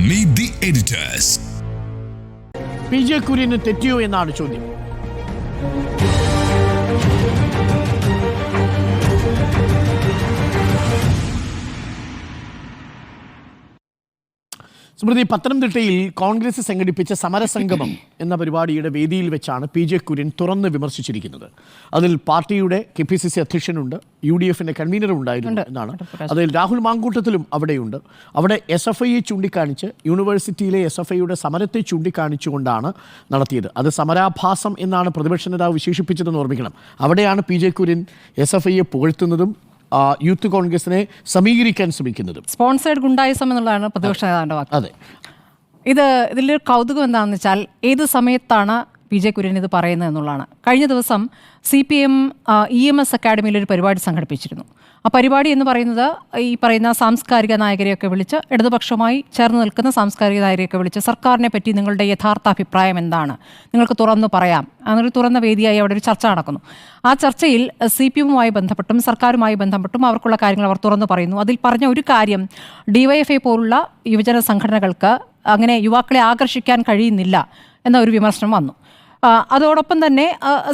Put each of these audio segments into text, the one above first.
Meet the editors. PJ Kurian തെറ്റിയോ എന്നാണ് ചോദ്യം. സ്മൃതി, പത്തനംതിട്ടയിൽ കോൺഗ്രസ് സംഘടിപ്പിച്ച സമരസംഗമം എന്ന പരിപാടിയുടെ വേദിയിൽ വെച്ചാണ് PJ കുര്യൻ തുറന്ന് വിമർശിച്ചിരിക്കുന്നത്. അതിൽ പാർട്ടിയുടെ KPCC അധ്യക്ഷനുണ്ട്, UDFന്റെ കൺവീനറും ഉണ്ടായിരുന്നു എന്നാണ്. അതിൽ രാഹുൽ മാങ്കൂട്ടത്തിലും അവിടെയുണ്ട്. അവിടെ SFIയെ ചൂണ്ടിക്കാണിച്ച് യൂണിവേഴ്സിറ്റിയിലെ SFIയുടെ സമരത്തെ ചൂണ്ടിക്കാണിച്ചുകൊണ്ടാണ് നടത്തിയത്. അത് സമരാഭാസം എന്നാണ് പ്രതിപക്ഷ നേതാവ് വിശേഷിപ്പിച്ചതെന്ന് ഓർമ്മിക്കണം. അവിടെയാണ് PJ കുര്യൻ SFIയെ പുകഴ്ത്തുന്നതും യൂത്ത് കോൺഗ്രസിനെ സമീകരിക്കാൻ ശ്രമിക്കുന്നതും. സ്പോൺസേഡ് ഗുണ്ടായിസം എന്നുള്ളതാണ് പ്രതിപക്ഷ നേതാവിൻ്റെ വാക്ക്. അതെ, ഇതിലൊരു കൗതുകം എന്താണെന്ന് വെച്ചാൽ ഏത് സമയത്താണ് PJ കുര്യൻ ഇത് പറയുന്നത് എന്നുള്ളതാണ്. കഴിഞ്ഞ ദിവസം CPM EMS അക്കാഡമിയിൽ ഒരു പരിപാടി സംഘടിപ്പിച്ചിരുന്നു. ആ പരിപാടി എന്ന് പറയുന്നത് ഈ പറയുന്ന സാംസ്കാരിക നായകരെയൊക്കെ വിളിച്ച്, ഇടതുപക്ഷവുമായി ചേർന്ന് നിൽക്കുന്ന സാംസ്കാരിക നായകരെയൊക്കെ വിളിച്ച് സർക്കാരിനെ പറ്റി നിങ്ങളുടെ യഥാർത്ഥ അഭിപ്രായം എന്താണ്, നിങ്ങൾക്ക് തുറന്നു പറയാം, അങ്ങനെ തുറന്ന വേദിയായി അവിടെ ഒരു ചർച്ച നടക്കുന്നു. ആ ചർച്ചയിൽ CPMുമായി ബന്ധപ്പെട്ടും സർക്കാരുമായി ബന്ധപ്പെട്ടും അവർക്കുള്ള കാര്യങ്ങൾ അവർ തുറന്നു പറയുന്നു. അതിൽ പറഞ്ഞ ഒരു കാര്യം, DYFI പോലുള്ള യുവജന സംഘടനകൾക്ക് അങ്ങനെ യുവാക്കളെ ആകർഷിക്കാൻ കഴിയുന്നില്ല എന്ന ഒരു വിമർശനം വന്നു. അതോടൊപ്പം തന്നെ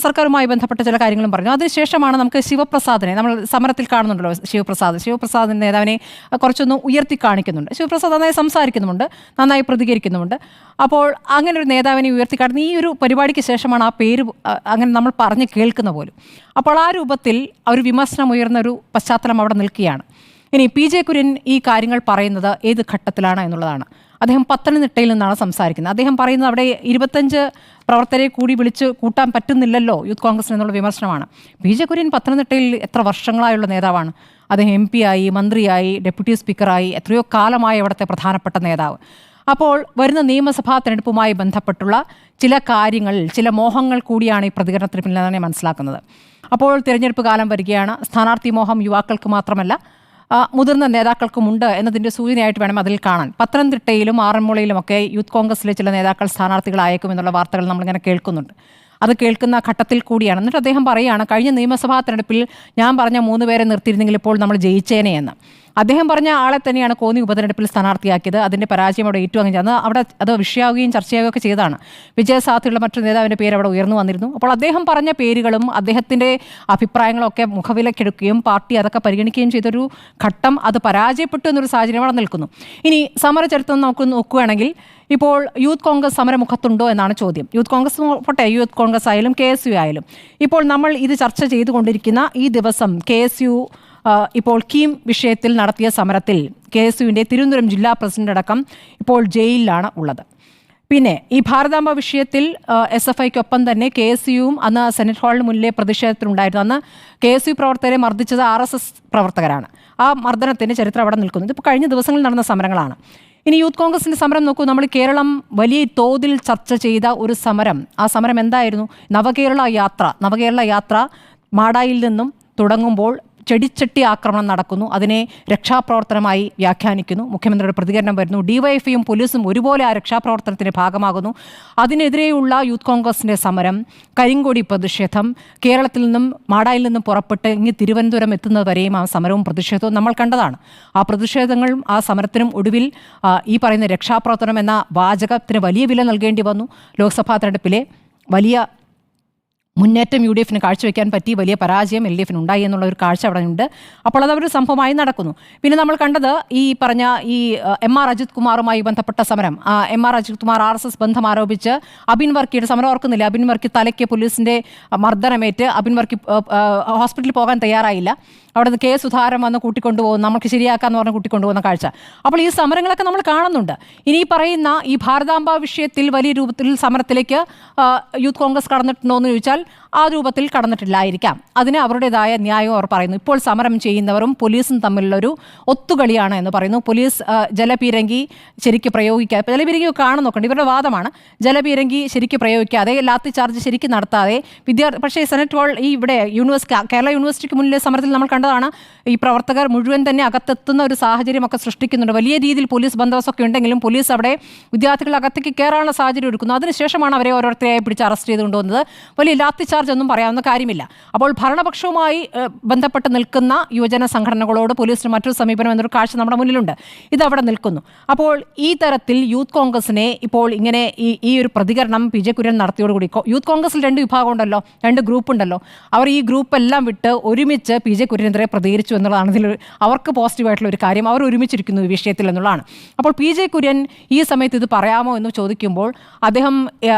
സർക്കാരുമായി ബന്ധപ്പെട്ട ചില കാര്യങ്ങളും പറഞ്ഞു. അതിനുശേഷമാണ് നമുക്ക് ശിവപ്രസാദിനെ നമ്മൾ സമരത്തിൽ കാണുന്നുണ്ടല്ലോ. ശിവപ്രസാദ് നേതാവിനെ കുറച്ചൊന്ന് ഉയർത്തി കാണിക്കുന്നുണ്ട്. ശിവപ്രസാദ് നന്നായി സംസാരിക്കുന്നുമുണ്ട്, നന്നായി പ്രതികരിക്കുന്നുമുണ്ട്. അപ്പോൾ അങ്ങനെ ഒരു നേതാവിനെ ഉയർത്തി കാട്ടുന്ന ഈ ഒരു പരിപാടിക്ക് ശേഷമാണ് ആ പേര് അങ്ങനെ നമ്മൾ പറഞ്ഞ് കേൾക്കുന്ന പോലും. അപ്പോൾ ആ രൂപത്തിൽ ഒരു വിമർശനം ഉയർന്ന ഒരു പശ്ചാത്തലം അവിടെ നിൽക്കുകയാണ്. ഇനി PJ കുര്യൻ ഈ കാര്യങ്ങൾ പറയുന്നത് ഏത് ഘട്ടത്തിലാണ് എന്നുള്ളതാണ്. അദ്ദേഹം പത്തനംതിട്ടയിൽ നിന്നാണ് സംസാരിക്കുന്നത്. അദ്ദേഹം പറയുന്നത് അവിടെ 25 പ്രവർത്തകരെ കൂടി വിളിച്ച് കൂട്ടാൻ പറ്റുന്നില്ലല്ലോ യൂത്ത് കോൺഗ്രസിന് എന്നുള്ള വിമർശനമാണ്. PJ കുര്യൻ പത്തനംതിട്ടയിൽ എത്ര വർഷങ്ങളായുള്ള നേതാവാണ്. അദ്ദേഹം MP ആയി, മന്ത്രിയായി, ഡെപ്യൂട്ടി സ്പീക്കറായി, എത്രയോ കാലമായി അവിടുത്തെ പ്രധാനപ്പെട്ട നേതാവ്. അപ്പോൾ വരുന്ന നിയമസഭാ തെരഞ്ഞെടുപ്പുമായി ബന്ധപ്പെട്ടുള്ള ചില കാര്യങ്ങളിൽ ചില മോഹങ്ങൾ കൂടിയാണ് ഈ പ്രതികരണത്തിന് പിന്നിലാണ് മനസ്സിലാക്കുന്നത്. അപ്പോൾ തിരഞ്ഞെടുപ്പ് കാലം വരികയാണ്. സ്ഥാനാർത്ഥി മോഹം യുവാക്കൾക്ക് മാത്രമല്ല മുതിർന്ന നേതാക്കൾക്കുമുണ്ട് എന്നതിൻ്റെ സൂചനയായിട്ട് വേണം അതിൽ കാണാൻ. പത്തനംതിട്ടയിലും ആറന്മുളയിലുമൊക്കെ യൂത്ത് കോൺഗ്രസിലെ ചില നേതാക്കൾ സ്ഥാനാർത്ഥികളായേക്കും എന്നുള്ള വാർത്തകൾ നമ്മളിങ്ങനെ കേൾക്കുന്നുണ്ട്. അത് കേൾക്കുന്ന ഘട്ടത്തിൽ കൂടിയാണ്. എന്നിട്ട് അദ്ദേഹം പറയുകയാണ്, കഴിഞ്ഞ നിയമസഭാ തെരഞ്ഞെടുപ്പിൽ ഞാൻ പറഞ്ഞ 3 പേരെ നിർത്തിയിരുന്നെങ്കിൽ ഇപ്പോൾ നമ്മൾ ജയിച്ചേനെ എന്ന്. അദ്ദേഹം പറഞ്ഞ ആളെ തന്നെയാണ് കോന്നി ഉപതെരഞ്ഞെടുപ്പിൽ സ്ഥാനാർത്ഥിയാക്കിയത്. അതിൻ്റെ പരാജയം അവിടെ ഏറ്റുവാങ്ങി ചെന്ന് അവിടെ അത് വിഷയമാവുകയും ചർച്ചയാവുകയും ഒക്കെ ചെയ്തതാണ്. വിജയസാധ്യതയുള്ള മറ്റൊരു നേതാവിൻ്റെ പേര് അവിടെ ഉയർന്നു വന്നിരുന്നു. അപ്പോൾ അദ്ദേഹം പറഞ്ഞ പേരുകളും അദ്ദേഹത്തിൻ്റെ അഭിപ്രായങ്ങളും ഒക്കെ മുഖവിലക്കെടുക്കുകയും പാർട്ടി അതൊക്കെ പരിഗണിക്കുകയും ചെയ്തൊരു ഘട്ടം അത് പരാജയപ്പെട്ടു എന്നൊരു സാഹചര്യം അവിടെ നിൽക്കുന്നു. ഇനി സമരചരിത്രം നമുക്ക് നോക്കുകയാണെങ്കിൽ ഇപ്പോൾ യൂത്ത് കോൺഗ്രസ് സമരമുഖത്തുണ്ടോ എന്നാണ് ചോദ്യം. യൂത്ത് കോൺഗ്രസ് പോട്ടെ, യൂത്ത് കോൺഗ്രസ് ആയാലും KSU ആയാലും ഇപ്പോൾ നമ്മൾ ഇത് ചർച്ച ചെയ്തുകൊണ്ടിരിക്കുന്ന ഈ ദിവസം KSU ഇപ്പോൾ കീം വിഷയത്തിൽ നടത്തിയ സമരത്തിൽ KSUവിൻ്റെ തിരുവനന്തപുരം ജില്ലാ പ്രസിഡന്റ് അടക്കം ഇപ്പോൾ ജയിലിലാണ് ഉള്ളത്. പിന്നെ ഈ ഭാരതാംബ വിഷയത്തിൽ SFIക്കൊപ്പം തന്നെ KSUവും അന്ന് സെനറ്റ് ഹാളിന് മുന്നിലെ പ്രതിഷേധത്തിലുണ്ടായിരുന്നു. അന്ന് KSU പ്രവർത്തകരെ മർദ്ദിച്ചത് RSS പ്രവർത്തകരാണ്. ആ മർദ്ദനത്തിൻ്റെ ചരിത്രം അവിടെ നിൽക്കുന്നു. ഇതിപ്പോൾ കഴിഞ്ഞ ദിവസങ്ങളിൽ നടന്ന സമരങ്ങളാണ്. ഇനി യൂത്ത് കോൺഗ്രസിൻ്റെ സമരം നോക്കൂ. നമ്മൾ കേരളം വലിയ തോതിൽ ചർച്ച ചെയ്ത ഒരു സമരം, ആ സമരം എന്തായിരുന്നു? നവകേരള യാത്ര മാടായിൽ നിന്നും തുടങ്ങുമ്പോൾ ചെടിച്ചട്ടി ആക്രമണം നടക്കുന്നു. അതിനെ രക്ഷാപ്രവർത്തനമായി വ്യാഖ്യാനിക്കുന്നു. മുഖ്യമന്ത്രിയുടെ പ്രതികരണം വരുന്നു. DYFIയും പോലീസും ഒരുപോലെ ആ രക്ഷാപ്രവർത്തനത്തിൻ്റെ ഭാഗമാകുന്നു. അതിനെതിരെയുള്ള യൂത്ത് കോൺഗ്രസിൻ്റെ സമരം, കരിങ്കൊടി പ്രതിഷേധം, കേരളത്തിൽ നിന്നും മാടായിൽ നിന്നും പുറപ്പെട്ട് ഇങ്ങ് തിരുവനന്തപുരം എത്തുന്നതുവരെയും ആ സമരവും പ്രതിഷേധവും നമ്മൾ കണ്ടതാണ്. ആ പ്രതിഷേധങ്ങളും ആ സമരത്തിനും ഒടുവിൽ ഈ പറയുന്ന രക്ഷാപ്രവർത്തനം എന്ന വാചകത്തിന് വലിയ വില നൽകേണ്ടി വന്നു. ലോക്സഭാ തെരഞ്ഞെടുപ്പിലെ വലിയ മുന്നേറ്റം UDFന് കാഴ്ചവെക്കാൻ പറ്റി, വലിയ പരാജയം LDFന് ഉണ്ടായി എന്നുള്ള ഒരു കാഴ്ച അവിടെ ഉണ്ട്. അപ്പോൾ അതവർ സംഭവമായി നടക്കുന്നു. പിന്നെ നമ്മൾ കണ്ടത് ഈ പറഞ്ഞ ഈ MR അജിത് കുമാറുമായി ബന്ധപ്പെട്ട സമരം. MR അജിത് കുമാർ RSS ബന്ധം ആരോപിച്ച് അബിൻ വർക്കിയുടെ സമരം ഓർക്കുന്നില്ല. അബിൻ വർക്കി തലയ്ക്ക് പോലീസിൻ്റെ മർദ്ദനമേറ്റ് അബിൻ വർക്കി ഹോസ്പിറ്റലിൽ പോകാൻ തയ്യാറായില്ല. അവിടെ നിന്ന് സുധാകരൻ വന്ന് കൂട്ടിക്കൊണ്ടുപോകുന്നു, നമുക്ക് ശരിയാക്കാന്ന് പറഞ്ഞ് കൂട്ടിക്കൊണ്ടുപോകുന്ന കാഴ്ച. അപ്പോൾ ഈ സമരങ്ങളൊക്കെ നമ്മൾ കാണുന്നുണ്ട്. ഇനി പറയുന്ന ഈ ഭാരതാംബ വിഷയത്തിൽ വലിയ രൂപത്തിൽ സമരത്തിലേക്ക് യൂത്ത് കോൺഗ്രസ് കടന്നിട്ടുണ്ടോ എന്ന് ചോദിച്ചാൽ ആ രൂപത്തിൽ കടന്നിട്ടില്ലായിരിക്കാം. അതിന് അവരുടേതായ ന്യായവും അവർ പറയുന്നു. ഇപ്പോൾ സമരം ചെയ്യുന്നവരും പോലീസും തമ്മിലുള്ളൊരു ഒത്തുകളിയാണ് എന്ന് പറയുന്നു. പോലീസ് ജലപീരങ്കി ശരിക്ക് പ്രയോഗിക്കാതെ, ജലപീരങ്കി കാണാൻ നോക്കണ്ട, ഇവരുടെ വാദമാണ്. ജലപീരങ്കി ശരിക്ക് പ്രയോഗിക്കാതെ, ലാത്തി ചാർജ് ശരിക്കും നടത്താതെ പക്ഷേ സെനറ്റ് ഹാൾ ഈ ഇവിടെ കേരള യൂണിവേഴ്സിറ്റിക്ക് മുന്നിലെ സമരത്തിൽ നമ്മൾ കണ്ടതാണ്. ഈ പ്രവർത്തകർ മുഴുവൻ തന്നെ അകത്തെത്തുന്ന ഒരു സാഹചര്യമൊക്കെ സൃഷ്ടിക്കുന്നുണ്ട്. വലിയ രീതിയിൽ പോലീസ് ബന്ദോബസ്തൊക്കെ ഉണ്ടെങ്കിലും പോലീസ് അവിടെ വിദ്യാർത്ഥികൾ അകത്തേക്ക് കയറാനുള്ള സാഹചര്യം ഒരുക്കുന്നു. അതിനുശേഷമാണ് അവരെ ഓരോരുത്തരെയായി പിടിച്ച് അറസ്റ്റ് ചെയ്ത് കൊണ്ടുവന്നത്. വലിയ ലാത്തിചാർജ് ഒന്നും പറയാവുന്ന കാര്യമില്ല. അപ്പോൾ ഭരണപക്ഷവുമായി ബന്ധപ്പെട്ട് നിൽക്കുന്ന യുവജന സംഘടനകളോട് പോലീസിന് മറ്റൊരു സമീപനം എന്നൊരു കാഴ്ച നമ്മുടെ മുന്നിലുണ്ട്. ഇതവിടെ നിൽക്കുന്നു. അപ്പോൾ ഈ തരത്തിൽ യൂത്ത് കോൺഗ്രസിനെ ഇപ്പോൾ ഇങ്ങനെ ഈ ഒരു പ്രതികരണം PJ കുര്യൻ നടത്തിയോടുകൂടി യൂത്ത് കോൺഗ്രസിൽ 2 വിഭാഗം ഉണ്ടല്ലോ, 2 ഗ്രൂപ്പ് ഉണ്ടല്ലോ. അവർ ഈ ഗ്രൂപ്പ് എല്ലാം വിട്ട് ഒരുമിച്ച് PJ കുര്യനെതിരെ പ്രതികരിച്ചു എന്നുള്ളതാണ് ഇതിൽ അവർക്ക് പോസിറ്റീവായിട്ടുള്ള ഒരു കാര്യം. അവർ ഒരുമിച്ചിരിക്കുന്നു ഈ വിഷയത്തിൽ എന്നുള്ളതാണ്. അപ്പോൾ PJ കുര്യൻ ഈ സമയത്ത് ഇത് പറയാമോ എന്ന് ചോദിക്കുമ്പോൾ അദ്ദേഹം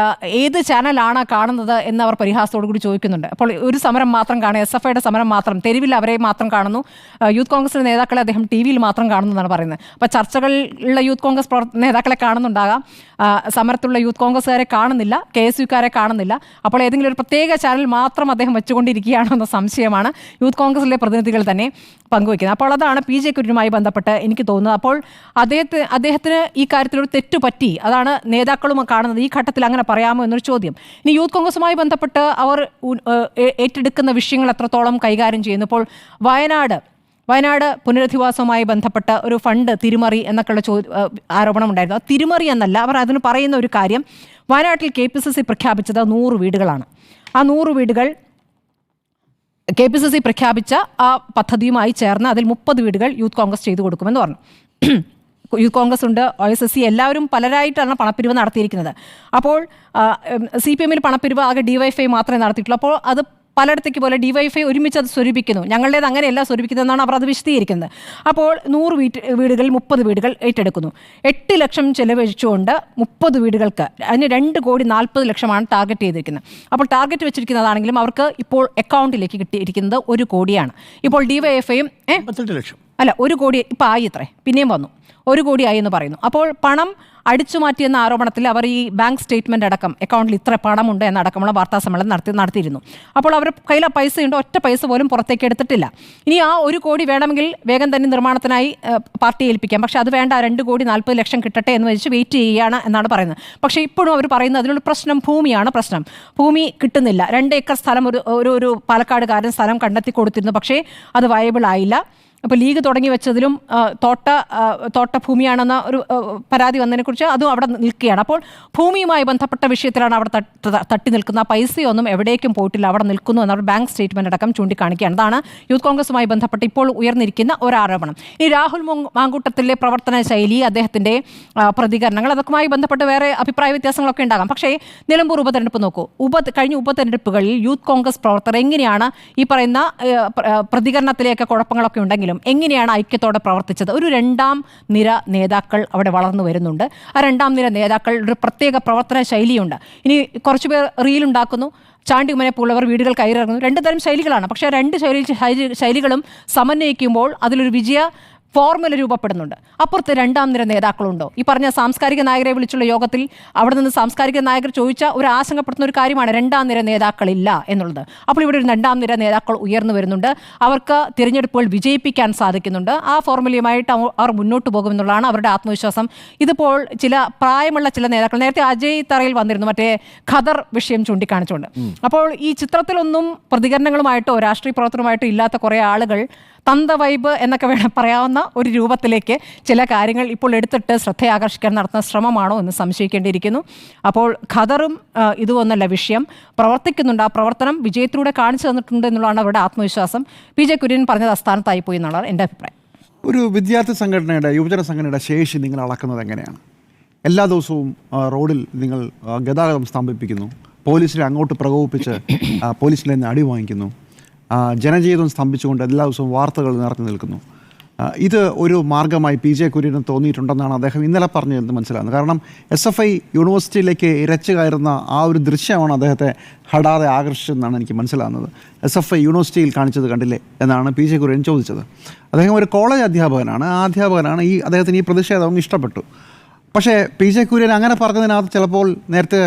ഏത് ചാനലാണ് കാണുന്നത് എന്ന് അവർ പരിഹാസത്തോടു കൂടി ചോദിക്കുന്നുണ്ട്. അപ്പോൾ ഒരു സമരം മാത്രം കാണുക, SFIയുടെ സമരം മാത്രം, തെരുവിൽ അവരെ മാത്രം കാണുന്നു, യൂത്ത് കോൺഗ്രസിന്റെ നേതാക്കളെ അദ്ദേഹം TV-യിൽ മാത്രം കാണുന്നു എന്നാണ് പറയുന്നത്. അപ്പോൾ ചർച്ചകളിലുള്ള യൂത്ത് കോൺഗ്രസ് നേതാക്കളെ കാണുന്നുണ്ടാകാം, സമരത്തിലുള്ള യൂത്ത് കോൺഗ്രസ്സുകാരെ കാണുന്നില്ല, KSUക്കാരെ കാണുന്നില്ല. അപ്പോൾ ഏതെങ്കിലും ഒരു പ്രത്യേക ചാനൽ മാത്രം അദ്ദേഹം വെച്ചുകൊണ്ടിരിക്കുകയാണോ എന്ന സംശയമാണ് യൂത്ത് കോൺഗ്രസിലെ പ്രതിനിധികൾ തന്നെ പങ്കുവയ്ക്കുന്നത്. അപ്പോൾ അതാണ് PJ കുര്യനുമായി ബന്ധപ്പെട്ട് എനിക്ക് തോന്നുന്നത്. അപ്പോൾ അദ്ദേഹത്തിന് ഈ കാര്യത്തിൽ ഒരു തെറ്റു പറ്റി, അതാണ് നേതാക്കളും കാണുന്നത്. ഈ ഘട്ടത്തിൽ അങ്ങനെ പറയാമോ എന്നൊരു ചോദ്യം. ഇനി യൂത്ത് കോൺഗ്രസുമായി ബന്ധപ്പെട്ട് അവർ ഏറ്റെടുക്കുന്ന വിഷയങ്ങൾ എത്രത്തോളം കൈകാര്യം ചെയ്യുന്നു. ഇപ്പോൾ വയനാട് പുനരധിവാസവുമായി ബന്ധപ്പെട്ട ഒരു ഫണ്ട് തിരിമറി എന്നൊക്കെയുള്ള ആരോപണം ഉണ്ടായിരുന്നു. അത് തിരിമറി എന്നല്ല, അവർ അതിന് പറയുന്ന ഒരു കാര്യം, വയനാട്ടിൽ KPCC പ്രഖ്യാപിച്ചത് 100 വീടുകളാണ്. ആ 100 വീടുകൾ KPCC പ്രഖ്യാപിച്ച ആ പദ്ധതിയുമായി ചേർന്ന് അതിൽ 30 വീടുകൾ യൂത്ത് കോൺഗ്രസ് ചെയ്തു കൊടുക്കുമെന്ന് പറഞ്ഞു. യൂത്ത് കോൺഗ്രസ് ഉണ്ട്, OSSC, എല്ലാവരും പലരായിട്ടാണ് പണപ്പിരിവ് നടത്തിയിരിക്കുന്നത്. അപ്പോൾ CPM-ൽ പണപ്പിരിവ് ആകെ DYFI മാത്രമേ നടത്തിയിട്ടുള്ളൂ. അപ്പോൾ അത് പലയിടത്തേക്ക് പോലെ DYFI ഒരുമിച്ച് അത് സ്വരൂപിക്കുന്നു. ഞങ്ങളുടേത് അങ്ങനെയല്ല സ്വരൂപിക്കുന്നതെന്നാണ് അവർ അത് വിശദീകരിക്കുന്നത്. അപ്പോൾ 100 വീടുകളിൽ 30 വീടുകൾ ഏറ്റെടുക്കുന്നു. 8 ലക്ഷം ചെലവഴിച്ചുകൊണ്ട് 30 വീടുകൾക്ക് അതിന് 2,40,00,000 ടാർഗറ്റ് ചെയ്തിരിക്കുന്നത്. അപ്പോൾ ടാർഗറ്റ് വെച്ചിരിക്കുന്നതാണെങ്കിലും അവർക്ക് ഇപ്പോൾ അക്കൗണ്ടിലേക്ക് കിട്ടിയിരിക്കുന്നത് 1 കോടിയാണ്. ഇപ്പോൾ DYFIയും 58 ലക്ഷം അല്ല 1 കോടി ഇപ്പം ആയി, ഇത്രേ പിന്നെയും വന്നു 1 കോടിയായി എന്ന് പറയുന്നു. അപ്പോൾ പണം അടിച്ചു മാറ്റിയെന്ന ആരോപണത്തിൽ അവർ ഈ ബാങ്ക് സ്റ്റേറ്റ്മെന്റ് അടക്കം അക്കൗണ്ടിൽ ഇത്ര പണമുണ്ട് എന്നടക്കമുള്ള വാർത്താ സമ്മേളനം നടത്തിയിരുന്നു. അപ്പോൾ അവർ കയ്യിൽ ആ പൈസയുണ്ട്, ഒറ്റ പൈസ പോലും പുറത്തേക്ക് എടുത്തിട്ടില്ല. ഇനി ആ 1 കോടി വേണമെങ്കിൽ വേഗം തന്നെ നിർമ്മാണത്തിനായി പാർട്ടി ഏൽപ്പിക്കാം, പക്ഷേ അത് വേണ്ട, 2,40,00,000 കിട്ടട്ടെ എന്ന് വെച്ച് വെയിറ്റ് ചെയ്യുകയാണ് എന്നാണ് പറയുന്നത്. പക്ഷേ ഇപ്പോഴും അവർ പറയുന്നത് അതിനുള്ള പ്രശ്നം ഭൂമിയാണ് പ്രശ്നം. ഭൂമി കിട്ടുന്നില്ല. 2 ഏക്കർ സ്ഥലം ഒരു പാലക്കാടുകാരൻ സ്ഥലം കണ്ടെത്തി കൊടുത്തിരുന്നു, പക്ഷേ അത് വയബിൾ ആയില്ല. അപ്പോൾ ലീഗ് തുടങ്ങി വെച്ചതിലും തോട്ട ഭൂമിയാണെന്ന ഒരു പരാതി വന്നതിനെക്കുറിച്ച് അതും അവിടെ നിൽക്കുകയാണ്. അപ്പോൾ ഭൂമിയുമായി ബന്ധപ്പെട്ട വിഷയത്തിലാണ് അവിടെ തട്ടി നിൽക്കുന്ന. പൈസയൊന്നും എവിടേക്കും പോയിട്ടില്ല, അവിടെ നിൽക്കുന്നു എന്നവർ ബാങ്ക് സ്റ്റേറ്റ്മെന്റ് അടക്കം ചൂണ്ടിക്കാണിക്കുകയാണ്. അതാണ് യൂത്ത് കോൺഗ്രസുമായി ബന്ധപ്പെട്ട് ഇപ്പോൾ ഉയർന്നിരിക്കുന്ന ഒരാരോപണം. ഈ രാഹുൽ മാങ്കൂട്ടത്തിലെ പ്രവർത്തന ശൈലി, അദ്ദേഹത്തിൻ്റെ പ്രതികരണങ്ങൾ, അതൊക്കെയുമായി ബന്ധപ്പെട്ട് വേറെ അഭിപ്രായ വ്യത്യാസങ്ങളൊക്കെ ഉണ്ടാകാം. പക്ഷേ നിലമ്പൂർ ഉപതെരഞ്ഞെടുപ്പ് നോക്കൂ. കഴിഞ്ഞ ഉപതെരഞ്ഞെടുപ്പുകളിൽ യൂത്ത് കോൺഗ്രസ് പ്രവർത്തകർ എങ്ങനെയാണ് ഈ പറയുന്ന പ്രതികരണത്തിലേക്ക് കുഴപ്പങ്ങളൊക്കെ ഉണ്ടെങ്കിൽ എങ്ങനെയാണ് ഐക്യത്തോടെ പ്രവർത്തിച്ചത്? ഒരു 2ാം നിര നേതാക്കൾ അവിടെ വളർന്നു വരുന്നുണ്ട്. ആ 2ാം നിര നേതാക്കൾ ഒരു പ്രത്യേക പ്രവർത്തന ശൈലിയുണ്ട്. ഇനി കുറച്ചുപേർ റീലുണ്ടാക്കുന്നു, ചാണ്ടി ഉമ്മനെ പോലുള്ളവർ വീടുകൾ കയറിയിറങ്ങുന്നു. 2 തരം ശൈലികളാണ്. പക്ഷേ 2 ശൈലികളും സമന്വയിക്കുമ്പോൾ അതിലൊരു വിജയ ഫോർമുല രൂപപ്പെടുന്നുണ്ട്. അപ്പുറത്ത് 2ാം നിര നേതാക്കളുണ്ടോ? ഈ പറഞ്ഞ സാംസ്കാരിക നായകരെ വിളിച്ചുള്ള യോഗത്തിൽ അവിടെ നിന്ന് സാംസ്കാരിക നായകർ ചോദിച്ച ഒരു ആശങ്കപ്പെടുത്തുന്ന ഒരു കാര്യമാണ് 2ാം നിര നേതാക്കളില്ല എന്നുള്ളത്. അപ്പോൾ ഇവിടെ ഒരു 2ാം നിര നേതാക്കൾ ഉയർന്നു വരുന്നുണ്ട്. അവർക്ക് തിരഞ്ഞെടുപ്പുകൾ വിജയിപ്പിക്കാൻ സാധിക്കുന്നുണ്ട്. ആ ഫോർമുലയുമായിട്ട് അവർ മുന്നോട്ട് പോകുമെന്നുള്ളതാണ് അവരുടെ ആത്മവിശ്വാസം. ഇതിപ്പോൾ ചില പ്രായമുള്ള ചില നേതാക്കൾ, നേരത്തെ അജയ് തറയിൽ വന്നിരുന്നു മറ്റേ ഖദർ വിഷയം ചൂണ്ടിക്കാണിച്ചുകൊണ്ട്. അപ്പോൾ ഈ ചിത്രത്തിലൊന്നും പ്രതികരണങ്ങളുമായിട്ടോ രാഷ്ട്രീയ പ്രവർത്തനമായിട്ടോ ഇല്ലാത്ത കുറേ ആളുകൾ തന്ത വൈബ് എന്നൊക്കെ വേണം പറയാവുന്ന ഒരു രൂപത്തിലേക്ക് ചില കാര്യങ്ങൾ ഇപ്പോൾ എടുത്തിട്ട് ശ്രദ്ധയാകർഷിക്കാൻ നടത്തുന്ന ശ്രമമാണോ എന്ന് സംശയിക്കേണ്ടിയിരിക്കുന്നു. അപ്പോൾ ഖദറും ഇതുമൊന്നല്ല വിഷയം, പ്രവർത്തിക്കുന്നുണ്ട്. ആ പ്രവർത്തനം വിജയത്തിലൂടെ കാണിച്ചു തന്നിട്ടുണ്ട് എന്നുള്ളതാണ് അവരുടെ ആത്മവിശ്വാസം. PJ കുര്യൻ പറഞ്ഞത് അസ്ഥാനത്തായി പോയി എന്നുള്ളതാണ് എൻ്റെ അഭിപ്രായം. ഒരു വിദ്യാർത്ഥി സംഘടനയുടെ, യുവജന സംഘടനയുടെ ശേഷി നിങ്ങൾ അളക്കുന്നത് എങ്ങനെയാണ്? എല്ലാ ദിവസവും റോഡിൽ നിങ്ങൾ ഗതാഗതം സ്തംഭിപ്പിക്കുന്നു, പോലീസിനെ അങ്ങോട്ട് പ്രകോപിപ്പിച്ച് പോലീസിൽ നിന്ന് അടി വാങ്ങിക്കുന്നു, ജനജീവിതം സ്തംഭിച്ചുകൊണ്ട് എല്ലാ ദിവസവും വാർത്തകൾ നിറഞ്ഞു നിൽക്കുന്നു. ഇത് ഒരു മാർഗമായി PJ കുര്യന് തോന്നിയിട്ടുണ്ടെന്നാണ് അദ്ദേഹം ഇന്നലെ പറഞ്ഞതെന്ന് മനസ്സിലാകുന്നത്. കാരണം SFI യൂണിവേഴ്സിറ്റിയിലേക്ക് ഇരച്ചു കയറുന്ന ആ ഒരു ദൃശ്യമാണ് അദ്ദേഹത്തെ ഹഠാതെ ആകർഷിച്ചതെന്നാണ് എനിക്ക് മനസ്സിലാകുന്നത്. SFI യൂണിവേഴ്സിറ്റിയിൽ കാണിച്ചത് കണ്ടില്ലേ എന്നാണ് PJ കുര്യൻ ചോദിച്ചത്. അദ്ദേഹം ഒരു കോളേജ് അധ്യാപകനാണ്. ആ അധ്യാപകനാണ്. അദ്ദേഹത്തിന് ഈ പ്രതിഷേധം ഇഷ്ടപ്പെട്ടു. പക്ഷേ PJ കുര്യൻ അങ്ങനെ പറഞ്ഞതിനകത്ത് ചിലപ്പോൾ നേരത്തെ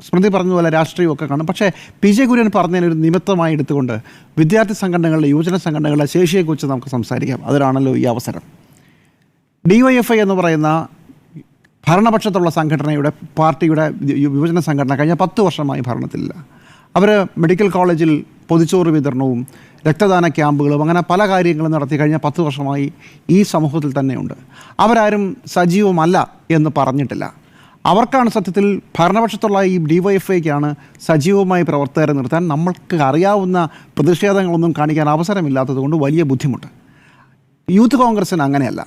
സ്മൃതി പറഞ്ഞതുപോലെ രാഷ്ട്രീയമൊക്കെ കാണും. പക്ഷേ PJ കുര്യൻ പറഞ്ഞതിനൊരു നിമിത്തമായി എടുത്തുകൊണ്ട് വിദ്യാർത്ഥി സംഘടനകളുടെ, യുവജന സംഘടനകളുടെ ശേഷിയെക്കുറിച്ച് നമുക്ക് സംസാരിക്കാം. അതിലാണല്ലോ ഈ അവസരം. DYFI എന്ന് പറയുന്ന ഭരണപക്ഷത്തുള്ള സംഘടനയുടെ, പാർട്ടിയുടെ യുവജന സംഘടന കഴിഞ്ഞ 10 വർഷമായി ഭരണത്തിലില്ല. അവർ മെഡിക്കൽ കോളേജിൽ പൊതിച്ചോറ് വിതരണവും രക്തദാന ക്യാമ്പുകളും അങ്ങനെ പല കാര്യങ്ങളും നടത്തി കഴിഞ്ഞ 10 വർഷമായി ഈ സമൂഹത്തിൽ തന്നെയുണ്ട്. അവരാരും സജീവമല്ല എന്ന് പറഞ്ഞിട്ടില്ല. അവർക്കാണ് സത്യത്തിൽ ഭരണപക്ഷത്തുള്ള ഈ DYFIക്കാണ് സജീവമായി പ്രവർത്തകരെ നിർത്താൻ നമ്മൾക്ക് അറിയാവുന്ന പ്രതിഷേധങ്ങളൊന്നും കാണിക്കാൻ അവസരമില്ലാത്തത് കൊണ്ട് വലിയ ബുദ്ധിമുട്ട്. യൂത്ത് കോൺഗ്രസ്സിന് അങ്ങനെയല്ല.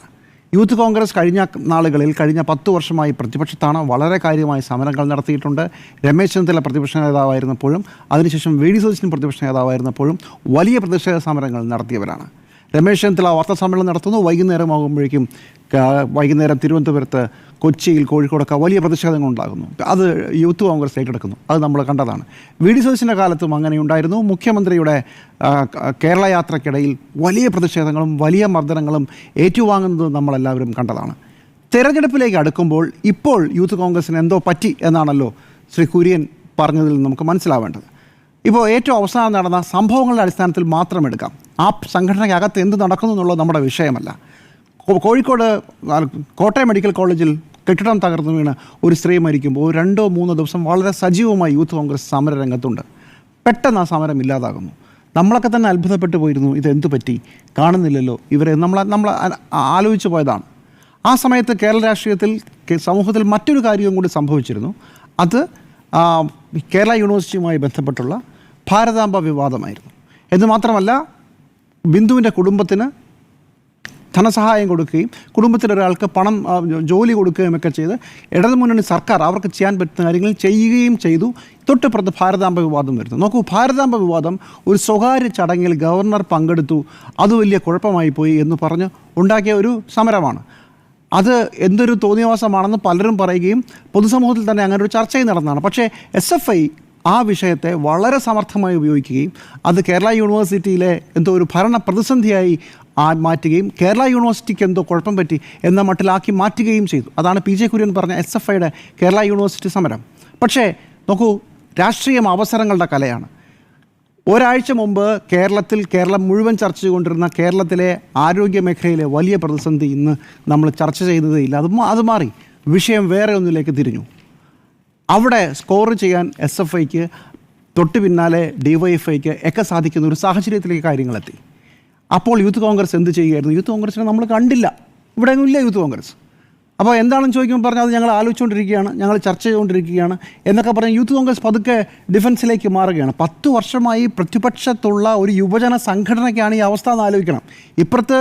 യൂത്ത് കോൺഗ്രസ് കഴിഞ്ഞ നാളുകളിൽ കഴിഞ്ഞ 10 വർഷമായി പ്രതിപക്ഷത്താണ്. വളരെ കാര്യമായി സമരങ്ങൾ നടത്തിയിട്ടുണ്ട്. രമേശ് ചെന്നിത്തല പ്രതിപക്ഷ നേതാവായിരുന്നപ്പോഴും അതിനുശേഷം VD സതീശൻ പ്രതിപക്ഷ നേതാവായിരുന്നപ്പോഴും വലിയ പ്രതിഷേധ സമരങ്ങൾ നടത്തിയവരാണ്. രമേശ് ചെന്നിത്തല വാർത്താസമ്മേളനം നടത്തുന്നു, വൈകുന്നേരമാകുമ്പോഴേക്കും വൈകുന്നേരം തിരുവനന്തപുരത്ത്, കൊച്ചിയിൽ, കോഴിക്കോടൊക്കെ വലിയ പ്രതിഷേധങ്ങൾ ഉണ്ടാകുന്നു. അത് യൂത്ത് കോൺഗ്രസ് ഏറ്റെടുക്കുന്നു. അത് നമ്മൾ കണ്ടതാണ്. VD സതീശൻ്റെ കാലത്തും അങ്ങനെയുണ്ടായിരുന്നു. മുഖ്യമന്ത്രിയുടെ കേരള യാത്രയ്ക്കിടയിൽ വലിയ പ്രതിഷേധങ്ങളും വലിയ മർദ്ദനങ്ങളും ഏറ്റുവാങ്ങുന്നത് നമ്മളെല്ലാവരും കണ്ടതാണ്. തെരഞ്ഞെടുപ്പിലേക്ക് അടുക്കുമ്പോൾ ഇപ്പോൾ യൂത്ത് കോൺഗ്രസ്സിന് എന്തോ പറ്റി എന്നാണല്ലോ ശ്രീ കുര്യൻ പറഞ്ഞതിൽ നമുക്ക് മനസ്സിലാവേണ്ടത്. ഇപ്പോൾ ഏറ്റവും അവസാനം നടന്ന സംഭവങ്ങളുടെ അടിസ്ഥാനത്തിൽ മാത്രം എടുക്കാം. ആ സംഘടനയ്ക്കകത്ത് എന്ത് നടക്കുന്നു എന്നുള്ളത് നമ്മുടെ വിഷയമല്ല. കോട്ടയം മെഡിക്കൽ കോളേജിൽ കെട്ടിടം തകർന്നു വീണ് ഒരു സ്ത്രീ മരിക്കുമ്പോൾ 2-3 ദിവസം വളരെ സജീവമായി യൂത്ത് കോൺഗ്രസ് സമര രംഗത്തുണ്ട്. പെട്ടെന്ന് ആ സമരം ഇല്ലാതാകുന്നു. നമ്മളൊക്കെ തന്നെ അത്ഭുതപ്പെട്ടു പോയിരുന്നു, ഇതെന്തു പറ്റി, കാണുന്നില്ലല്ലോ ഇവരെ. നമ്മൾ ആലോചിച്ചു പോയതാണ്. ആ സമയത്ത് കേരള രാഷ്ട്രീയത്തിൽ, സമൂഹത്തിൽ മറ്റൊരു കാര്യവും കൂടി സംഭവിച്ചിരുന്നു. അത് കേരള യൂണിവേഴ്സിറ്റിയുമായി ബന്ധപ്പെട്ടുള്ള ഭാരതാംബ വിവാദമായിരുന്നു. എന്ന് മാത്രമല്ല, ബിന്ദുവിൻ്റെ കുടുംബത്തിന് ധനസഹായം കൊടുക്കുകയും കുടുംബത്തിലെ ഒരാൾക്ക് പണം, ജോലി കൊടുക്കുകയും ഒക്കെ ചെയ്ത് ഇടതുമുന്നണി സർക്കാർ അവർക്ക് ചെയ്യാൻ പറ്റുന്ന കാര്യങ്ങൾ ചെയ്യുകയും ചെയ്തു. തൊട്ടിപ്പുറത്ത് ഭാരതാംബ വിവാദം വരുന്നു. നോക്കൂ, ഭാരതാംബ വിവാദം ഒരു സ്വകാര്യ ചടങ്ങിൽ ഗവർണർ പങ്കെടുത്തു, അത് വലിയ കുഴപ്പമായി പോയി എന്ന് പറഞ്ഞ് ഉണ്ടാക്കിയ ഒരു സമരമാണ്. അത് എന്തൊരു തോന്നിയവാസമാണെന്ന് പലരും പറയുകയും പൊതുസമൂഹത്തിൽ തന്നെ അങ്ങനെ ഒരു ചർച്ചയും നടന്നതാണ്. പക്ഷേ SFI ആ വിഷയത്തെ വളരെ സമർത്ഥമായി ഉപയോഗിക്കുകയും അത് കേരള യൂണിവേഴ്സിറ്റിയിലെ എന്തോ ഒരു ഭരണ പ്രതിസന്ധിയായി മാറ്റുകയും കേരള യൂണിവേഴ്സിറ്റിക്ക് എന്തോ കുഴപ്പം പറ്റി എന്ന മട്ടിലാക്കി മാറ്റുകയും ചെയ്തു. അതാണ് PJ കുര്യൻ പറഞ്ഞ SFIയുടെ കേരള യൂണിവേഴ്സിറ്റി സമരം. പക്ഷേ നോക്കൂ, രാഷ്ട്രീയം അവസരങ്ങളുടെ കലയാണ്. ഒരാഴ്ച മുമ്പ് കേരളം മുഴുവൻ ചർച്ച ചെയ്തുകൊണ്ടിരുന്ന കേരളത്തിലെ ആരോഗ്യ മേഖലയിലെ വലിയ പ്രതിസന്ധി ഇന്ന് നമ്മൾ ചർച്ച ചെയ്തതേ ഇല്ല. അത് മാറി, വിഷയം വേറെ ഒന്നിലേക്ക് തിരിഞ്ഞു. അവിടെ സ്കോർ ചെയ്യാൻ SFIക്ക് തൊട്ട് പിന്നാലെ DYFIക്ക് ഒക്കെ സാധിക്കുന്ന ഒരു സാഹചര്യത്തിലേക്ക് കാര്യങ്ങളെത്തി. അപ്പോൾ യൂത്ത് കോൺഗ്രസ് എന്ത് ചെയ്യുകയായിരുന്നു? യൂത്ത് കോൺഗ്രസിനെ നമ്മൾ കണ്ടില്ല, ഇവിടെ ഒന്നും ഇല്ല യൂത്ത് കോൺഗ്രസ്. അപ്പോൾ എന്താണെന്ന് ചോദിക്കുമ്പോൾ പറഞ്ഞാൽ അത് ഞങ്ങൾ ആലോചിച്ചുകൊണ്ടിരിക്കുകയാണ്, ഞങ്ങൾ ചർച്ച ചെയ്തുകൊണ്ടിരിക്കുകയാണ് എന്നൊക്കെ പറഞ്ഞ് യൂത്ത് കോൺഗ്രസ് പതുക്കെ ഡിഫൻസിലേക്ക് മാറുകയാണ്. 10 വർഷമായി പ്രതിപക്ഷത്തുള്ള ഒരു യുവജന സംഘടനയ്ക്കാണ് ഈ അവസ്ഥ എന്ന് ആലോചിക്കണം. ഇപ്പുറത്ത്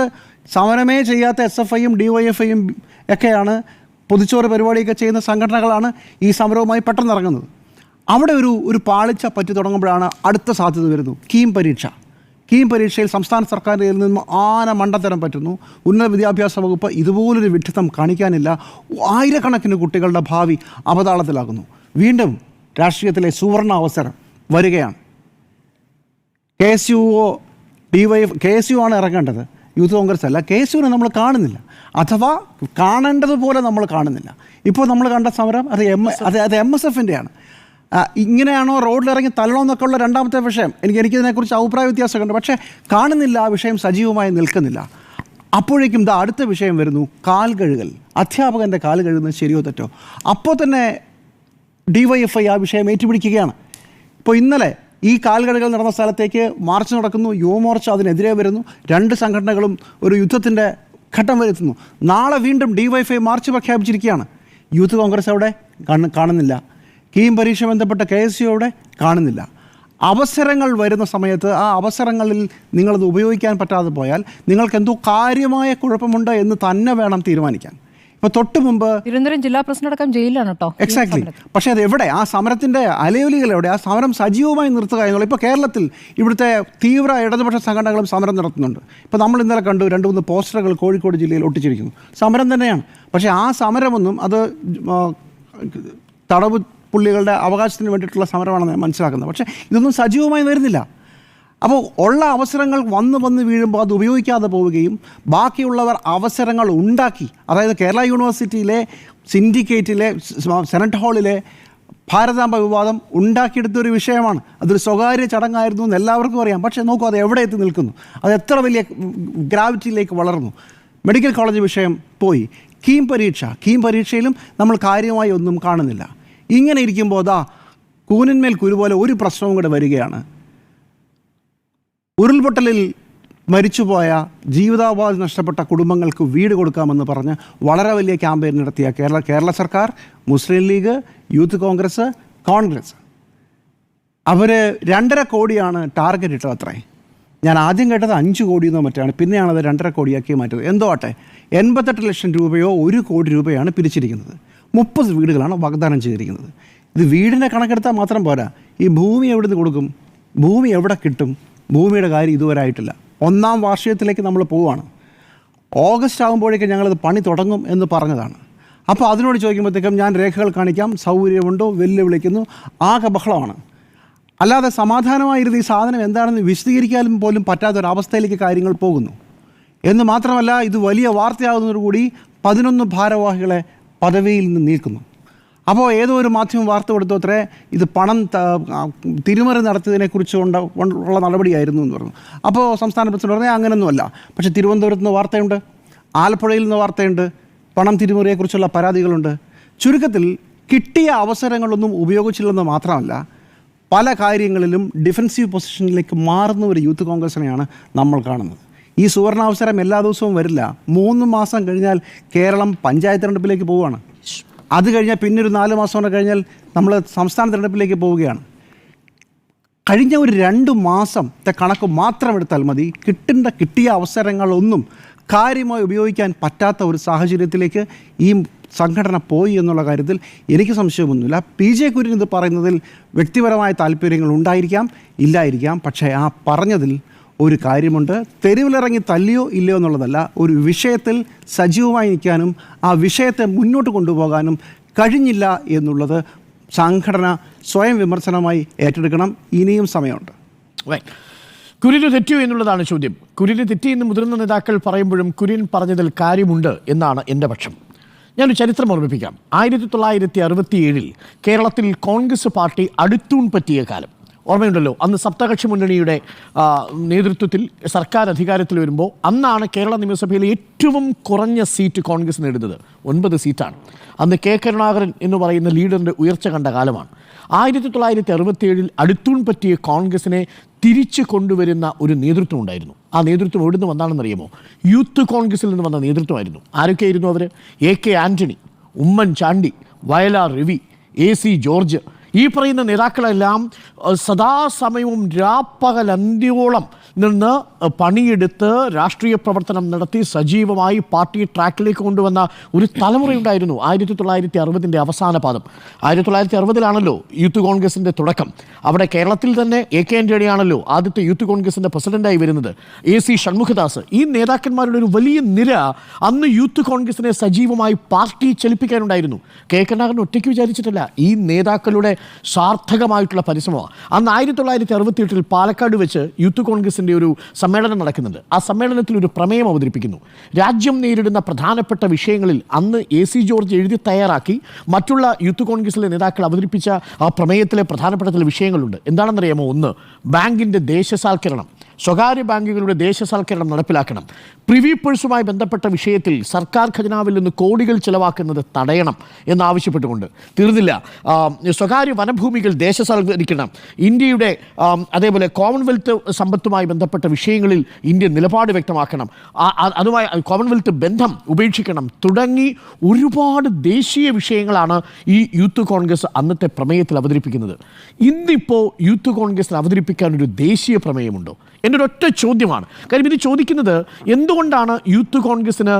സമരമേ ചെയ്യാത്ത SFIയും DYFIയും ഒക്കെയാണ്, പൊതുച്ചോറ് പരിപാടിയൊക്കെ ചെയ്യുന്ന സംഘടനകളാണ് ഈ സമരവുമായി പെട്ടെന്ന് ഇറങ്ങുന്നത്. അവിടെ ഒരു പാളിച്ച പറ്റി തുടങ്ങുമ്പോഴാണ് അടുത്ത സാധ്യത വരുന്നു. കീം പരീക്ഷയിൽ സംസ്ഥാന സർക്കാരിൻ്റെ കയ്യിൽ നിന്നും മണ്ടത്തരം പറ്റുന്നു. ഉന്നത വിദ്യാഭ്യാസ വകുപ്പ് ഇതുപോലൊരു വിഡ്ഢിത്തം കാണിക്കാനില്ല. ആയിരക്കണക്കിന് കുട്ടികളുടെ ഭാവി അപതാളത്തിലാകുന്നു. വീണ്ടും രാഷ്ട്രീയത്തിലെ സുവർണ അവസരം വരികയാണ്. KSU ആണ് ഇറങ്ങേണ്ടത്, യൂത്ത് കോൺഗ്രസ് അല്ല. KSUവിനെ നമ്മൾ കാണുന്നില്ല, അഥവാ കാണേണ്ടതുപോലെ നമ്മൾ കാണുന്നില്ല. ഇപ്പോൾ നമ്മൾ കണ്ട സമരം അത് MSFൻ്റെയാണ്. ഇങ്ങനെയാണോ റോഡിലിറങ്ങി തള്ളണമെന്നൊക്കെ ഉള്ള രണ്ടാമത്തെ വിഷയം. എനിക്കിതിനെക്കുറിച്ച് അഭിപ്രായ വ്യത്യാസമൊക്കെ ഉണ്ട്. പക്ഷേ കാണുന്നില്ല, ആ വിഷയം സജീവമായി നിൽക്കുന്നില്ല. അപ്പോഴേക്കും അടുത്ത വിഷയം വരുന്നു, കാൽ കഴുകൽ. അധ്യാപകൻ്റെ കാൽ കഴുകുന്നത് ശരിയോ തെറ്റോ? അപ്പോൾ തന്നെ DYFI ആ വിഷയം ഏറ്റുപിടിക്കുകയാണ്. ഇപ്പോൾ ഇന്നലെ ഈ കാൽ കഴുകൽ നടന്ന സ്ഥലത്തേക്ക് മാർച്ച് നടക്കുന്നു, യുവമോർച്ച അതിനെതിരെ വരുന്നു. 2 സംഘടനകളും ഒരു യുദ്ധത്തിൻ്റെ ഘട്ടം വരുത്തുന്നു. നാളെ വീണ്ടും DYFI മാർച്ച് പ്രഖ്യാപിച്ചിരിക്കുകയാണ്. യൂത്ത് കോൺഗ്രസ് അവിടെ കാണുന്നില്ല. കീം പരീക്ഷ ബന്ധപ്പെട്ട KSU അവിടെ കാണുന്നില്ല. അവസരങ്ങൾ വരുന്ന സമയത്ത് ആ അവസരങ്ങളിൽ നിങ്ങളത് ഉപയോഗിക്കാൻ പറ്റാതെ പോയാൽ നിങ്ങൾക്ക് എന്തോ കാര്യമായ കുഴപ്പമുണ്ട് എന്ന് തന്നെ വേണം തീരുമാനിക്കാൻ. ഇപ്പോൾ തൊട്ട് മുമ്പ് തിരുവനന്തപുരം ജില്ലാ പ്രസിഡന്റ് അടക്കം ജയിലിലാണ് കേട്ടോ. എക്സാക്ട്ലി. പക്ഷേ അത് എവിടെ? ആ സമരത്തിൻ്റെ അലയൊലികൾ എവിടെ? ആ സമരം സജീവമായി നിർത്തുക എന്നുള്ളത്. ഇപ്പോൾ കേരളത്തിൽ ഇവിടുത്തെ തീവ്ര ഇടതുപക്ഷ സംഘടനകളും സമരം നടത്തുന്നുണ്ട്. ഇപ്പോൾ നമ്മൾ ഇന്നലെ കണ്ടു 2-3 പോസ്റ്ററുകൾ കോഴിക്കോട് ജില്ലയിൽ ഒട്ടിച്ചിരിക്കുന്നു. സമരം തന്നെയാണ്. പക്ഷേ ആ സമരമൊന്നും അത് തടവ് പുള്ളികളുടെ അവകാശത്തിന് വേണ്ടിയിട്ടുള്ള സമരമാണെന്ന് ഞാൻ മനസ്സിലാക്കുന്നത്. പക്ഷേ ഇതൊന്നും സജീവമായി വരുന്നില്ല. അപ്പോൾ ഉള്ള അവസരങ്ങൾ വന്ന് വീഴുമ്പോൾ അത് ഉപയോഗിക്കാതെ പോവുകയും ബാക്കിയുള്ളവർ അവസരങ്ങൾ ഉണ്ടാക്കി, അതായത് കേരള യൂണിവേഴ്സിറ്റിയിലെ സിൻഡിക്കേറ്റിലെ സെനറ്റ് ഹാളിലെ ഭാരതാംബ വിവാദം ഉണ്ടാക്കിയെടുത്തൊരു വിഷയമാണ്. അതൊരു സ്വകാര്യ ചടങ്ങായിരുന്നു എന്ന് എല്ലാവർക്കും അറിയാം. പക്ഷേ നോക്കൂ, അത് എവിടെ എത്തി നിൽക്കുന്നു, അത് എത്ര വലിയ ഗ്രാവിറ്റിയിലേക്ക് വളർന്നു. മെഡിക്കൽ കോളേജ് വിഷയം പോയി. കീം പരീക്ഷയിലും നമ്മൾ കാര്യമായി ഒന്നും കാണുന്നില്ല. ഇങ്ങനെ ഇരിക്കുമ്പോൾ കൂനിന്മേൽ കുരു പോലെ ഒരു പ്രശ്നവും കൂടെ വരികയാണ്. ഉരുൾപൊട്ടലിൽ മരിച്ചുപോയ ജീവിതാവധി നഷ്ടപ്പെട്ട കുടുംബങ്ങൾക്ക് വീട് കൊടുക്കാമെന്ന് പറഞ്ഞ് വളരെ വലിയ ക്യാമ്പയിൻ നടത്തിയ കേരള സർക്കാർ, മുസ്ലിം ലീഗ്, യൂത്ത് കോൺഗ്രസ്, അവർ 2.5 കോടിയാണ് ടാർഗറ്റ് ഇട്ടത്. അത്രേ ഞാൻ ആദ്യം കേട്ടത് 5 കോടിയെന്നോ മറ്റാണ്, പിന്നെയാണ് അത് 2.5 കോടിയാക്കി മാറ്റിയത്. എന്തോ ആട്ടെ, 88 ലക്ഷം രൂപയോ 1 കോടി രൂപയാണ് പിരിച്ചിരിക്കുന്നത്. 30 വീടുകളാണ് വാഗ്ദാനം ചെയ്തിരിക്കുന്നത്. ഇത് വീടിൻ്റെ കണക്കെടുത്താൽ മാത്രം പോരാ, ഈ ഭൂമി എവിടെ നിന്ന് കൊടുക്കും, ഭൂമി എവിടെ കിട്ടും, ഭൂമിയുടെ കാര്യം ഇതുവരെ ആയിട്ടില്ല. 1-ാം വാർഷികത്തിലേക്ക് നമ്മൾ പോവുകയാണ്. ഓഗസ്റ്റ് ആകുമ്പോഴേക്കും ഞങ്ങളത് പണി തുടങ്ങും എന്ന് പറഞ്ഞതാണ്. അപ്പോൾ അതിനോട് ചോദിക്കുമ്പോഴത്തേക്കും ഞാൻ രേഖകൾ കാണിക്കാം, സൗകര്യമുണ്ടോ, വെല്ലുവിളിക്കുന്നു, ആകെ ബഹളമാണ്. അല്ലാതെ സമാധാനമായിരുന്ന ഈ സാധനം എന്താണെന്ന് വിശദീകരിക്കാനും പോലും പറ്റാത്തൊരവസ്ഥയിലേക്ക് കാര്യങ്ങൾ പോകുന്നു എന്ന് മാത്രമല്ല, ഇത് വലിയ വാർത്തയാകുന്നതോടുകൂടി 11 ഭാരവാഹികളെ പദവിയിൽ നിന്ന് നീക്കുന്നു. അപ്പോൾ ഏതോ ഒരു മാധ്യമം വാർത്ത കൊടുത്തു അത്രേ ഇത് പണം തിരിമറി നടത്തിയതിനെക്കുറിച്ച് ഉള്ള നടപടിയായിരുന്നു എന്ന് പറഞ്ഞു. അപ്പോൾ സംസ്ഥാന പ്രസിഡന്റ് പറഞ്ഞാൽ അങ്ങനെയൊന്നുമല്ല, പക്ഷേ തിരുവനന്തപുരത്ത് നിന്ന് വാർത്തയുണ്ട്, ആലപ്പുഴയിൽ നിന്ന് വാർത്തയുണ്ട്, പണം തിരിമറിയെക്കുറിച്ചുള്ള പരാതികളുണ്ട്. ചുരുക്കത്തിൽ കിട്ടിയ അവസരങ്ങളൊന്നും ഉപയോഗിച്ചില്ലെന്ന് മാത്രമല്ല, പല കാര്യങ്ങളിലും ഡിഫൻസീവ് പൊസിഷനിലേക്ക് മാറുന്ന ഒരു യൂത്ത് കോൺഗ്രസിനെയാണ് നമ്മൾ കാണുന്നത്. ഈ സുവർണാവസരം എല്ലാ ദിവസവും വരില്ല. 3 മാസം കഴിഞ്ഞാൽ കേരളം പഞ്ചായത്ത് തെരഞ്ഞെടുപ്പിലേക്ക് പോവുകയാണ്. അത് കഴിഞ്ഞാൽ പിന്നെ ഒരു 4 മാസം കൂടെ കഴിഞ്ഞാൽ നമ്മൾ സംസ്ഥാന തെരഞ്ഞെടുപ്പിലേക്ക് പോവുകയാണ്. കഴിഞ്ഞ ഒരു 2 മാസത്തെ കണക്ക് മാത്രം എടുത്താൽ മതി, കിട്ടിയ അവസരങ്ങളൊന്നും കാര്യമായി ഉപയോഗിക്കാൻ പറ്റാത്ത ഒരു സാഹചര്യത്തിലേക്ക് ഈ സംഘടന പോയി എന്നുള്ള കാര്യത്തിൽ എനിക്ക് സംശയമൊന്നുമില്ല. PJ കുര്യൻ ഇത് പറയുന്നതിൽ വ്യക്തിപരമായ താല്പര്യങ്ങൾ ഉണ്ടായിരിക്കാം, ഇല്ലായിരിക്കാം. പക്ഷേ ആ പറഞ്ഞതിൽ ഒരു കാര്യമുണ്ട്. തെരുവിലിറങ്ങി തല്ലിയോ ഇല്ലയോ എന്നുള്ളതല്ല, ഒരു വിഷയത്തിൽ സജീവമായി നിൽക്കാനും ആ വിഷയത്തെ മുന്നോട്ട് കൊണ്ടുപോകാനും കഴിഞ്ഞില്ല എന്നുള്ളത് സംഘടന സ്വയം വിമർശനമായി ഏറ്റെടുക്കണം. ഇനിയും സമയമുണ്ട്. കുര്യന് തെറ്റിയോ എന്നുള്ളതാണ് ചോദ്യം. കുര്യന് തെറ്റിയെന്ന് മുതിർന്ന നേതാക്കൾ പറയുമ്പോഴും കുര്യൻ പറഞ്ഞതിൽ കാര്യമുണ്ട് എന്നാണ് എൻ്റെ പക്ഷം. ഞാനൊരു ചരിത്രം ഓർമ്മിപ്പിക്കാം. 1967 കേരളത്തിൽ കോൺഗ്രസ് പാർട്ടി അടുത്തൂൺ പറ്റിയ കാലം ഓർമ്മയുണ്ടല്ലോ. അന്ന് സപ്തകക്ഷി മുന്നണിയുടെ നേതൃത്വത്തിൽ സർക്കാർ അധികാരത്തിൽ വരുമ്പോൾ അന്നാണ് കേരള നിയമസഭയിലെ ഏറ്റവും കുറഞ്ഞ സീറ്റ് കോൺഗ്രസ് നേടുന്നത്. 9 സീറ്റാണ്. അന്ന് കെ കരുണാകരൻ എന്ന് പറയുന്ന ലീഡറിൻ്റെ ഉയർച്ച കണ്ട കാലമാണ്. 1967 അടുത്തൂൺ പറ്റിയ കോൺഗ്രസിനെ തിരിച്ചു കൊണ്ടുവരുന്ന ഒരു നേതൃത്വം ഉണ്ടായിരുന്നു. ആ നേതൃത്വം എവിടെ നിന്ന് വന്നാണെന്നറിയാമോ? യൂത്ത് കോൺഗ്രസിൽ നിന്ന് വന്ന നേതൃത്വമായിരുന്നു. ആരൊക്കെയായിരുന്നു അവർ? AK Antony, Oommen Chandy, Vayalar Ravi, AC George, ഈ പറയുന്ന നേതാക്കളെല്ലാം സദാസമയവും രാപ്പകലന്ത്യോളം നിന്ന് പണിയെടുത്ത് രാഷ്ട്രീയ പ്രവർത്തനം നടത്തി സജീവമായി പാർട്ടി ട്രാക്കിലേക്ക് കൊണ്ടുവന്ന ഒരു തലമുറയുണ്ടായിരുന്നു. 1960 അവസാന പാദം. 1960 യൂത്ത് കോൺഗ്രസിൻ്റെ തുടക്കം. അവിടെ കേരളത്തിൽ തന്നെ AK ആൻ്റണിയാണല്ലോ ആദ്യത്തെ യൂത്ത് കോൺഗ്രസിൻ്റെ പ്രസിഡൻ്റായി വരുന്നത്. AC ഷൺമുഖദാസ്, ഈ നേതാക്കന്മാരുടെ ഒരു വലിയ നിര അന്ന് യൂത്ത് കോൺഗ്രസിനെ സജീവമായി പാർട്ടി ചലിപ്പിക്കാനുണ്ടായിരുന്നു. കെ കരുണാകരൻ ഒറ്റയ്ക്ക് വിചാരിച്ചിട്ടില്ല. ഈ നേതാക്കളുടെ സാർത്ഥകമായിട്ടുള്ള പരിശ്രമമാണ്. അന്ന് 1968 പാലക്കാട് വെച്ച് യൂത്ത് കോൺഗ്രസിൻ്റെ ഒരു സമ്മേളനം നടക്കുന്നുണ്ട്. ആ സമ്മേളനത്തിൽ ഒരു പ്രമേയം അവതരിപ്പിക്കുന്നു. രാജ്യം നേരിടുന്ന പ്രധാനപ്പെട്ട വിഷയങ്ങളിൽ അന്ന് AC ജോർജ് എഴുതി തയ്യാറാക്കി മറ്റുള്ള യൂത്ത് കോൺഗ്രസിലെ നേതാക്കൾ അവതരിപ്പിച്ച ആ പ്രമേയത്തിലെ പ്രധാനപ്പെട്ട ചില വിഷയങ്ങളുണ്ട്. എന്താണെന്നറിയാമോ? 1, ബാങ്കിൻ്റെ ദേശസാൽക്കരണം, സ്വകാര്യ ബാങ്കുകളുടെ ദേശസാൽക്കരണം നടപ്പിലാക്കണം. പ്രിവി പേഴ്സുമായി ബന്ധപ്പെട്ട വിഷയത്തിൽ സർക്കാർ ഖജനാവിൽ നിന്ന് കോടികൾ ചിലവാക്കുന്നത് തടയണം എന്നാവശ്യപ്പെട്ടുകൊണ്ട്. തീർന്നില്ല, സ്വകാര്യ വനഭൂമികൾ ദേശസാൽക്കരിക്കണം. ഇന്ത്യയുടെ അതേപോലെ കോമൺവെൽത്ത് സമ്പത്തുമായി ബന്ധപ്പെട്ട വിഷയങ്ങളിൽ ഇന്ത്യ നിലപാട് വ്യക്തമാക്കണം. അതുമായി കോമൺവെൽത്ത് ബന്ധം ഉപേക്ഷിക്കണം തുടങ്ങി ഒരുപാട് ദേശീയ വിഷയങ്ങളാണ് ഈ യൂത്ത് കോൺഗ്രസ് അന്നത്തെ പ്രമേയത്തിൽ അവതരിപ്പിക്കുന്നത്. ഇന്നിപ്പോൾ യൂത്ത് കോൺഗ്രസിൽ അവതരിപ്പിക്കാൻ ഒരു ദേശീയ പ്രമേയമുണ്ടോ? എൻ്റെ ഒരൊറ്റ ചോദ്യമാണ്. കാര്യം ഇത് ചോദിക്കുന്നത് എന്തുകൊണ്ടാണ് യൂത്ത് കോൺഗ്രസിന്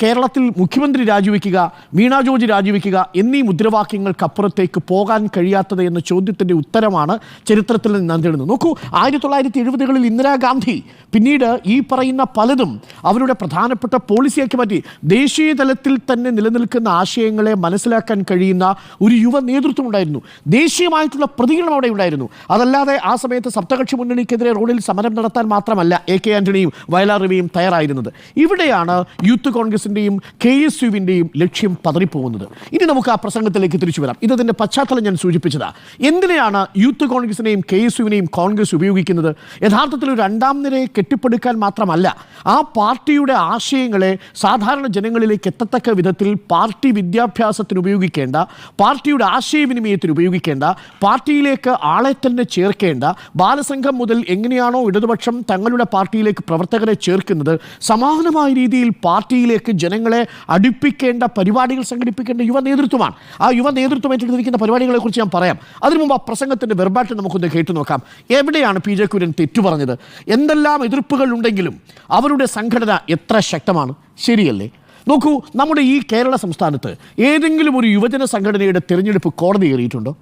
കേരളത്തിൽ മുഖ്യമന്ത്രി രാജിവെക്കുക, വീണ ജോർജ് രാജിവെക്കുക എന്നീ മുദ്രാവാക്യങ്ങൾക്കപ്പുറത്തേക്ക് പോകാൻ കഴിയാത്തത് എന്ന ചോദ്യത്തിൻ്റെ ഉത്തരമാണ് ചരിത്രത്തിൽ നിന്ന് നാം തേടുന്നത്. നോക്കൂ, 1970 ഇന്ദിരാഗാന്ധി പിന്നീട് ഈ പറയുന്ന പലതും അവരുടെ പ്രധാനപ്പെട്ട പോളിസിയാക്കി മാറ്റി. ദേശീയ തലത്തിൽ തന്നെ നിലനിൽക്കുന്ന ആശയങ്ങളെ മനസ്സിലാക്കാൻ കഴിയുന്ന ഒരു യുവ നേതൃത്വം ഉണ്ടായിരുന്നു. ദേശീയമായിട്ടുള്ള പ്രതികരണം അവിടെ ഉണ്ടായിരുന്നു. അതല്ലാതെ ആ സമയത്ത് സപ്തകക്ഷി മുന്നണിക്കെതിരെ റോഡിൽ സമരം നടത്താൻ മാത്രമല്ല AK ആൻ്റണിയും വയലാർ രവിയും തയ്യാറായിരുന്നത്. ഇവിടെയാണ് യൂത്ത് കോൺഗ്രസിൻ്റെയും KSUവിൻ്റെയും ലക്ഷ്യം പതറിപ്പോകുന്നത്. ഇനി നമുക്ക് ആ പ്രസംഗത്തിലേക്ക് തിരിച്ചു വരാം. ഇതിൻ്റെ പശ്ചാത്തലം ഞാൻ സൂചിപ്പിച്ചതാണ്. എന്തിനെയാണ് യൂത്ത് കോൺഗ്രസിനെയും KSUവിനെയും കോൺഗ്രസ് ഉപയോഗിക്കുന്നത്? യഥാർത്ഥത്തിൽ ഒരു 2ാം നിരയെ കെട്ടിപ്പടുക്കാൻ മാത്രമല്ല, ആ പാർട്ടിയുടെ ആശയങ്ങളെ സാധാരണ ജനങ്ങളിലേക്ക് എത്തത്തക്ക വിധത്തിൽ പാർട്ടി വിദ്യാഭ്യാസത്തിന് ഉപയോഗിക്കേണ്ട, പാർട്ടിയുടെ ആശയവിനിമയത്തിന് ഉപയോഗിക്കേണ്ട, പാർട്ടിയിലേക്ക് ആളെ തന്നെ ചേർക്കേണ്ട, ബാലസംഘം മുതൽ എങ്ങനെയാണ് എങ്ങനെയാണോ ഇടതുപക്ഷം തങ്ങളുടെ പാർട്ടിയിലേക്ക് പ്രവർത്തകരെ ചേർക്കുന്നത്, സമാനമായ രീതിയിൽ പാർട്ടിയിലേക്ക് ജനങ്ങളെ അടുപ്പിക്കേണ്ട പരിപാടികൾ സംഘടിപ്പിക്കേണ്ട യുവ നേതൃത്വമാണ്. ആ യുവ നേതൃത്വം ഏറ്റെടുത്തിരിക്കുന്ന പരിപാടികളെക്കുറിച്ച് ഞാൻ പറയാം. അതിനു മുമ്പ് ആ പ്രസംഗത്തിൻ്റെ വെർബാറ്റ് നമുക്കൊന്ന് കേട്ടു നോക്കാം. എവിടെയാണ് PJ കുര്യൻ തെറ്റു പറഞ്ഞത്? എന്തെല്ലാം എതിർപ്പുകൾ ഉണ്ടെങ്കിലും അവരുടെ സംഘടന എത്ര ശക്തമാണ്, ശരിയല്ലേ? നോക്കൂ, നമ്മുടെ ഈ കേരള സംസ്ഥാനത്ത് ഏതെങ്കിലും ഒരു യുവജന സംഘടനയുടെ തിരഞ്ഞെടുപ്പ് കോടതി കയറിയിട്ടുണ്ടോ?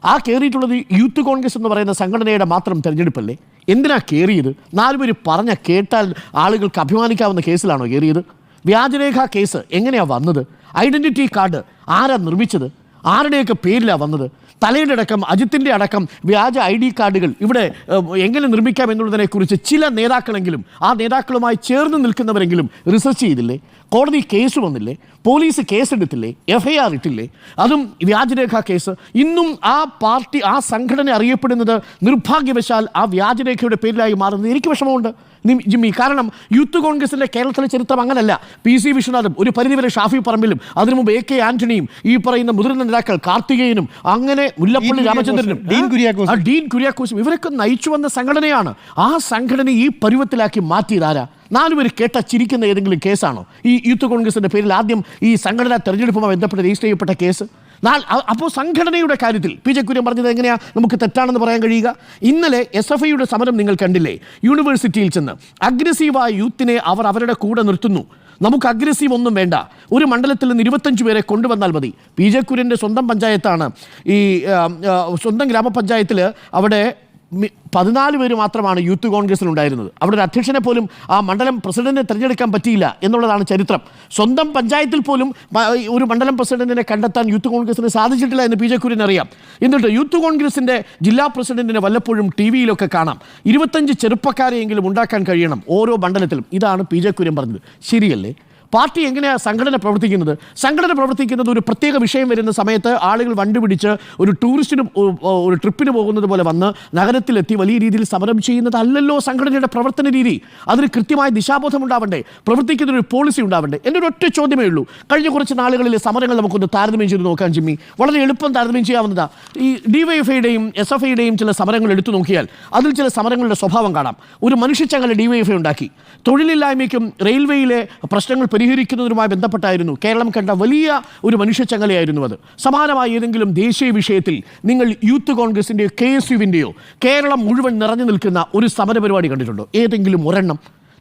ആ കയറിയിട്ടുള്ളത് യൂത്ത് കോൺഗ്രസ് എന്ന് പറയുന്ന സംഘടനയുടെ മാത്രം തിരഞ്ഞെടുപ്പല്ലേ? എന്തിനാ കയറിയത്? 4 പേര് പറഞ്ഞ കേട്ടാൽ ആളുകൾക്ക് അഭിമാനിക്കാവുന്ന കേസിലാണോ കയറിയത്? വ്യാജരേഖ കേസ് എങ്ങനെയാണ് വന്നത്? ഐഡൻറ്റിറ്റി കാർഡ് ആരാ നിർമ്മിച്ചത്? ആരുടെയൊക്കെ പേരിലാണ് വന്നത്? തലയുടെ അടക്കം, അജിത്തിൻ്റെ അടക്കം വ്യാജ ID കാർഡുകൾ ഇവിടെ എങ്ങനെ നിർമ്മിക്കാം എന്നുള്ളതിനെക്കുറിച്ച് ചില നേതാക്കളെങ്കിലും, ആ നേതാക്കളുമായി ചേർന്ന് നിൽക്കുന്നവരെങ്കിലും റിസർച്ച് ചെയ്തില്ലേ? കോടതി കേസ് വന്നില്ലേ? പോലീസ് കേസെടുത്തില്ലേ? FIR ഇട്ടില്ലേ? അതും വ്യാജരേഖ കേസ്. ഇന്നും ആ പാർട്ടി, ആ സംഘടന അറിയപ്പെടുന്നത് നിർഭാഗ്യവശാൽ ആ വ്യാജരേഖയുടെ പേരിലായി മാറുന്നത് എനിക്ക് വിഷമമുണ്ട് ജിമ്മി. കാരണം യൂത്ത് കോൺഗ്രസിൻ്റെ കേരളത്തിലെ ചരിത്രം അങ്ങനല്ല. PC വിശ്വനാഥും ഒരു പരിധിവരെ ഷാഫി പറമ്പിലും അതിനു മുമ്പ് AK ആന്റണിയും ഈ പറയുന്ന മുതിർന്ന നേതാക്കൾ കാർത്തികേയനും അങ്ങനെ മുല്ലപ്പള്ളി രാമചന്ദ്രനും ഡീൻ കുര്യാക്കോസും ഇവരൊക്കെ നയിച്ചു വന്ന സംഘടനയാണ്. ആ സംഘടന ഈ പരുവത്തിലാക്കി മാറ്റിയതാരാ? 4 പേര് കേട്ട ചിരിക്കുന്ന ഏതെങ്കിലും കേസാണോ ഈ യൂത്ത് കോൺഗ്രസിൻ്റെ പേരിൽ ആദ്യം ഈ സംഘടനാ തെരഞ്ഞെടുപ്പുമായി ബന്ധപ്പെട്ട് രജിസ്റ്റർ ചെയ്യപ്പെട്ട കേസ്? അപ്പോൾ സംഘടനയുടെ കാര്യത്തിൽ PJ കുര്യൻ പറഞ്ഞത് എങ്ങനെയാണ് നമുക്ക് തെറ്റാണെന്ന് പറയാൻ കഴിയുക? ഇന്നലെ SFIയുടെ സമരം നിങ്ങൾ കണ്ടില്ലേ? യൂണിവേഴ്സിറ്റിയിൽ ചെന്ന് അഗ്രസീവായ യൂത്തിനെ അവർ അവരുടെ കൂടെ നിർത്തുന്നു. നമുക്ക് അഗ്രസീവ് ഒന്നും വേണ്ട, ഒരു മണ്ഡലത്തിൽ നിന്ന് 25 പേരെ കൊണ്ടുവന്നാൽ മതി. PJ കുര്യൻ്റെ സ്വന്തം പഞ്ചായത്താണ് ഈ സ്വന്തം ഗ്രാമപഞ്ചായത്തിൽ. അവിടെ 14 പേര് മാത്രമാണ് യൂത്ത് കോൺഗ്രസിലുണ്ടായിരുന്നത്. അവിടെ ഒരു അധ്യക്ഷനെ പോലും ആ മണ്ഡലം പ്രസിഡന്റിനെ തിരഞ്ഞെടുക്കാൻ പറ്റിയില്ല എന്നുള്ളതാണ് ചരിത്രം. സ്വന്തം പഞ്ചായത്തിൽ പോലും ഒരു മണ്ഡലം പ്രസിഡന്റിനെ കണ്ടെത്താൻ യൂത്ത് കോൺഗ്രസിന് സാധിച്ചിട്ടില്ല എന്ന് PJ കുര്യൻ അറിയാം. എന്നിട്ട് യൂത്ത് കോൺഗ്രസിൻ്റെ ജില്ലാ പ്രസിഡന്റിനെ വല്ലപ്പോഴും TV-യിലൊക്കെ കാണാം. 25 ചെറുപ്പക്കാരെയെങ്കിലും ഉണ്ടാക്കാൻ കഴിയണം ഓരോ മണ്ഡലത്തിലും. ഇതാണ് PJ കുര്യൻ പറഞ്ഞത്. ശരിയല്ലേ? പാർട്ടി എങ്ങനെയാണ് സംഘടന പ്രവർത്തിക്കുന്നത്? സംഘടന പ്രവർത്തിക്കുന്നത് ഒരു പ്രത്യേക വിഷയം വരുന്ന സമയത്ത് ആളുകൾ വണ്ടി പിടിച്ച് ഒരു ടൂറിസ്റ്റിന് ഒരു ട്രിപ്പിന് പോകുന്നത് പോലെ വന്ന് നഗരത്തിലെത്തി വലിയ രീതിയിൽ സമരം ചെയ്യുന്നതല്ലല്ലോ സംഘടനയുടെ പ്രവർത്തന രീതി. അതിന് കൃത്യമായ ദിശാബോധം ഉണ്ടാവണ്ടേ? പ്രവർത്തിക്കുന്നൊരു പോളിസി ഉണ്ടാവണ്ടേ? എൻ്റെ ഒരു ഒറ്റ ചോദ്യമേ ഉള്ളൂ. കഴിഞ്ഞ കുറച്ച് നാളുകളിൽ സമരങ്ങൾ നമുക്കൊന്ന് താരതമ്യം ചെയ്ത് നോക്കാൻ ജിമ്മി. വളരെ എളുപ്പം താരതമ്യം ചെയ്യാവുന്നതാണ്. ഈ DYFIയുടെയും SFIയുടെയും ചില സമരങ്ങൾ എടുത്തു നോക്കിയാൽ അതിൽ ചില സമരങ്ങളുടെ സ്വഭാവം കാണാം. ഒരു മനുഷ്യച്ചങ്ങല DYFI ഉണ്ടാക്കി. തൊഴിലില്ലായ്മയ്ക്കും റെയിൽവേയിലെ പ്രശ്നങ്ങൾ പരിഹരിക്കുന്നതിനുമായി ബന്ധപ്പെട്ടായിരുന്നു കേരളം കണ്ട വലിയ ഒരു മനുഷ്യച്ചങ്ങലയായിരുന്നു അത്. സമാനമായ ഏതെങ്കിലും ദേശീയ വിഷയത്തിൽ നിങ്ങൾ യൂത്ത് കോൺഗ്രസിൻ്റെയോ KSUവിൻ്റെയോ കേരളം മുഴുവൻ നിറഞ്ഞു നിൽക്കുന്ന ഒരു സമരപരിപാടി കണ്ടിട്ടുണ്ടോ? ഏതെങ്കിലും ഒരെണ്ണം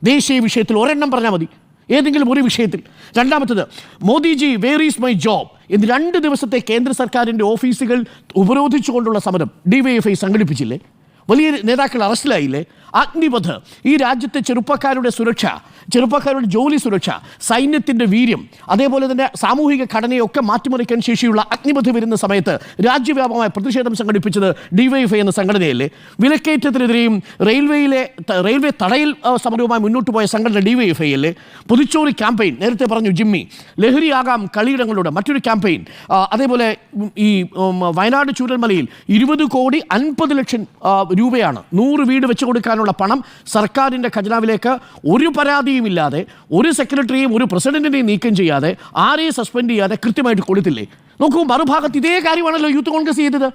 ദേശീയ വിഷയത്തിൽ ഒരെണ്ണം പറഞ്ഞാൽ മതി, ഏതെങ്കിലും ഒരു വിഷയത്തിൽ. രണ്ടാമത്തത്, Modiji where is my job എന്ന് 2 ദിവസത്തെ കേന്ദ്ര സർക്കാരിൻ്റെ ഓഫീസുകൾ ഉപരോധിച്ചുകൊണ്ടുള്ള സമരം DYFI സംഘടിപ്പിച്ചില്ലേ? വലിയ നേതാക്കൾ അറസ്റ്റിലായില്ലേ? അഗ്നിപഥ്, ഈ രാജ്യത്തെ ചെറുപ്പക്കാരുടെ സുരക്ഷ, ചെറുപ്പക്കാരുടെ ജോലി സുരക്ഷ, സൈന്യത്തിൻ്റെ വീര്യം, അതേപോലെ തന്നെ സാമൂഹിക ഘടനയൊക്കെ മാറ്റിമറിക്കാൻ ശേഷിയുള്ള അഗ്നിപഥ് വരുന്ന സമയത്ത് രാജ്യവ്യാപകമായ പ്രതിഷേധം സംഘടിപ്പിച്ചത് DYFI എന്ന സംഘടനയല്ലേ? വിലക്കയറ്റത്തിനെതിരെയും റെയിൽവേ തടയൽ സമരവുമായി മുന്നോട്ട് പോയ സംഘടന DYFI അല്ലേ? പുതുച്ചോറി ക്യാമ്പയിൻ, നേരത്തെ പറഞ്ഞു ജിമ്മി, ലഹരിയാകാം കളിയിടങ്ങളുടെ മറ്റൊരു ക്യാമ്പയിൻ. അതേപോലെ ഈ വയനാട് ചൂരൽമലയിൽ 20 കോടി 50 ലക്ഷം രൂപയാണ് 100 വീട് വെച്ച് കൊടുക്കാനുള്ള പണം സർക്കാരിൻ്റെ ഖജനാവിലേക്ക് ഒരു പരാതിയുമില്ലാതെ, ഒരു സെക്രട്ടറിയെയും ഒരു പ്രസിഡന്റിനെയും നീക്കം ചെയ്യാതെ, ആരെയും സസ്പെൻഡ് ചെയ്യാതെ കൃത്യമായിട്ട് കൊടുത്തില്ലേ? നോക്കൂ, മറുഭാഗത്ത് ഇതേ കാര്യമാണല്ലോ യൂത്ത് കോൺഗ്രസ് ചെയ്തത്.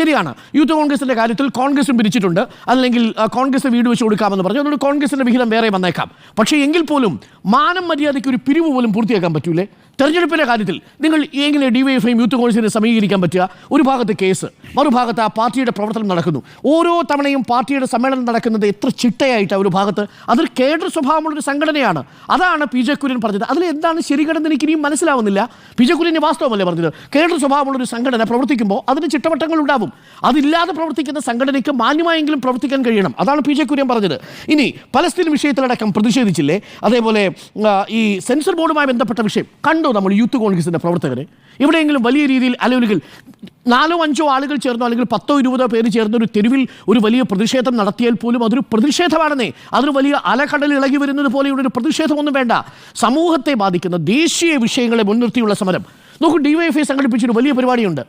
ശരിയാണ്, യൂത്ത് കോൺഗ്രസിൻ്റെ കാര്യത്തിൽ കോൺഗ്രസും പിരിച്ചിട്ടുണ്ട്, അല്ലെങ്കിൽ കോൺഗ്രസ് വീട് വെച്ച് കൊടുക്കാമെന്ന് പറഞ്ഞു. അതുകൊണ്ട് കോൺഗ്രസിൻ്റെ വിഹിതം വേറെ വന്നേക്കാം. പക്ഷേ എങ്കിൽ പോലും മാനം മര്യാദയ്ക്ക് ഒരു പിരിവ് പോലും പൂർത്തിയാക്കാൻ പറ്റൂലേ? തെരഞ്ഞെടുപ്പിൻ്റെ കാര്യത്തിൽ നിങ്ങൾ എങ്ങനെ DYFIയും യൂത്ത് കോൺഗ്രസിനെ സമീകരിക്കാൻ പറ്റുക? ഒരു ഭാഗത്ത് കേസ്, മറുഭാഗത്ത് ആ പാർട്ടിയുടെ പ്രവർത്തനം നടക്കുന്നു. ഓരോ തവണയും പാർട്ടിയുടെ സമ്മേളനം നടക്കുന്നത് എത്ര ചിട്ടയായിട്ടാണ് ഒരു ഭാഗത്ത്. അതൊരു കേഡർ സ്വഭാവമുള്ളൊരു സംഘടനയാണ്. അതാണ് PJ കുര്യൻ പറഞ്ഞത്. അതിൽ എന്താണ് ശരികടന്ന് എനിക്ക് ഇനിയും മനസ്സിലാവുന്നില്ല. PJ കുര്യൻ്റെ വാസ്തവമല്ലേ പറഞ്ഞത്? കേഡർ സ്വഭാവമുള്ളൊരു സംഘടന പ്രവർത്തിക്കുമ്പോൾ അതിന് ചിട്ടവട്ടങ്ങൾ ഉണ്ടാവും. അതില്ലാതെ പ്രവർത്തിക്കുന്ന സംഘടനയ്ക്ക് മാന്യമായെങ്കിലും പ്രവർത്തിക്കാൻ കഴിയണം. അതാണ് PJ കുര്യൻ പറഞ്ഞത്. ഇനി പലസ്തീൻ വിഷയത്തിലടക്കം പ്രതിഷേധിച്ചില്ലേ? അതേപോലെ ഈ സെൻസർ ബോർഡുമായി ബന്ധപ്പെട്ട വിഷയം കണ്ടോ നമ്മൾ യൂത്ത് കോൺഗ്രസിൻ്റെ പ്രവർത്തകരെ? എവിടെയെങ്കിലും വലിയ രീതിയിൽ അലവലുകൾ 4-5 ആളുകൾ ചേർന്നോ അല്ലെങ്കിൽ 10-20 പേര് ചേർന്ന് ഒരു തെരുവിൽ ഒരു വലിയ പ്രതിഷേധം നടത്തിയാൽ പോലും അതൊരു പ്രതിഷേധമാണെന്നേ. അതൊരു വലിയ അലക്കടൽ ഇളകി വരുന്നത് പോലെയുള്ള ഒരു പ്രതിഷേധമൊന്നും വേണ്ട. സമൂഹത്തെ ബാധിക്കുന്ന ദേശീയ വിഷയങ്ങളെ മുൻനിർത്തിയുള്ള സമരം. നോക്കൂ, DYFI സംഘടിപ്പിച്ചൊരു വലിയ പരിപാടിയുണ്ട്,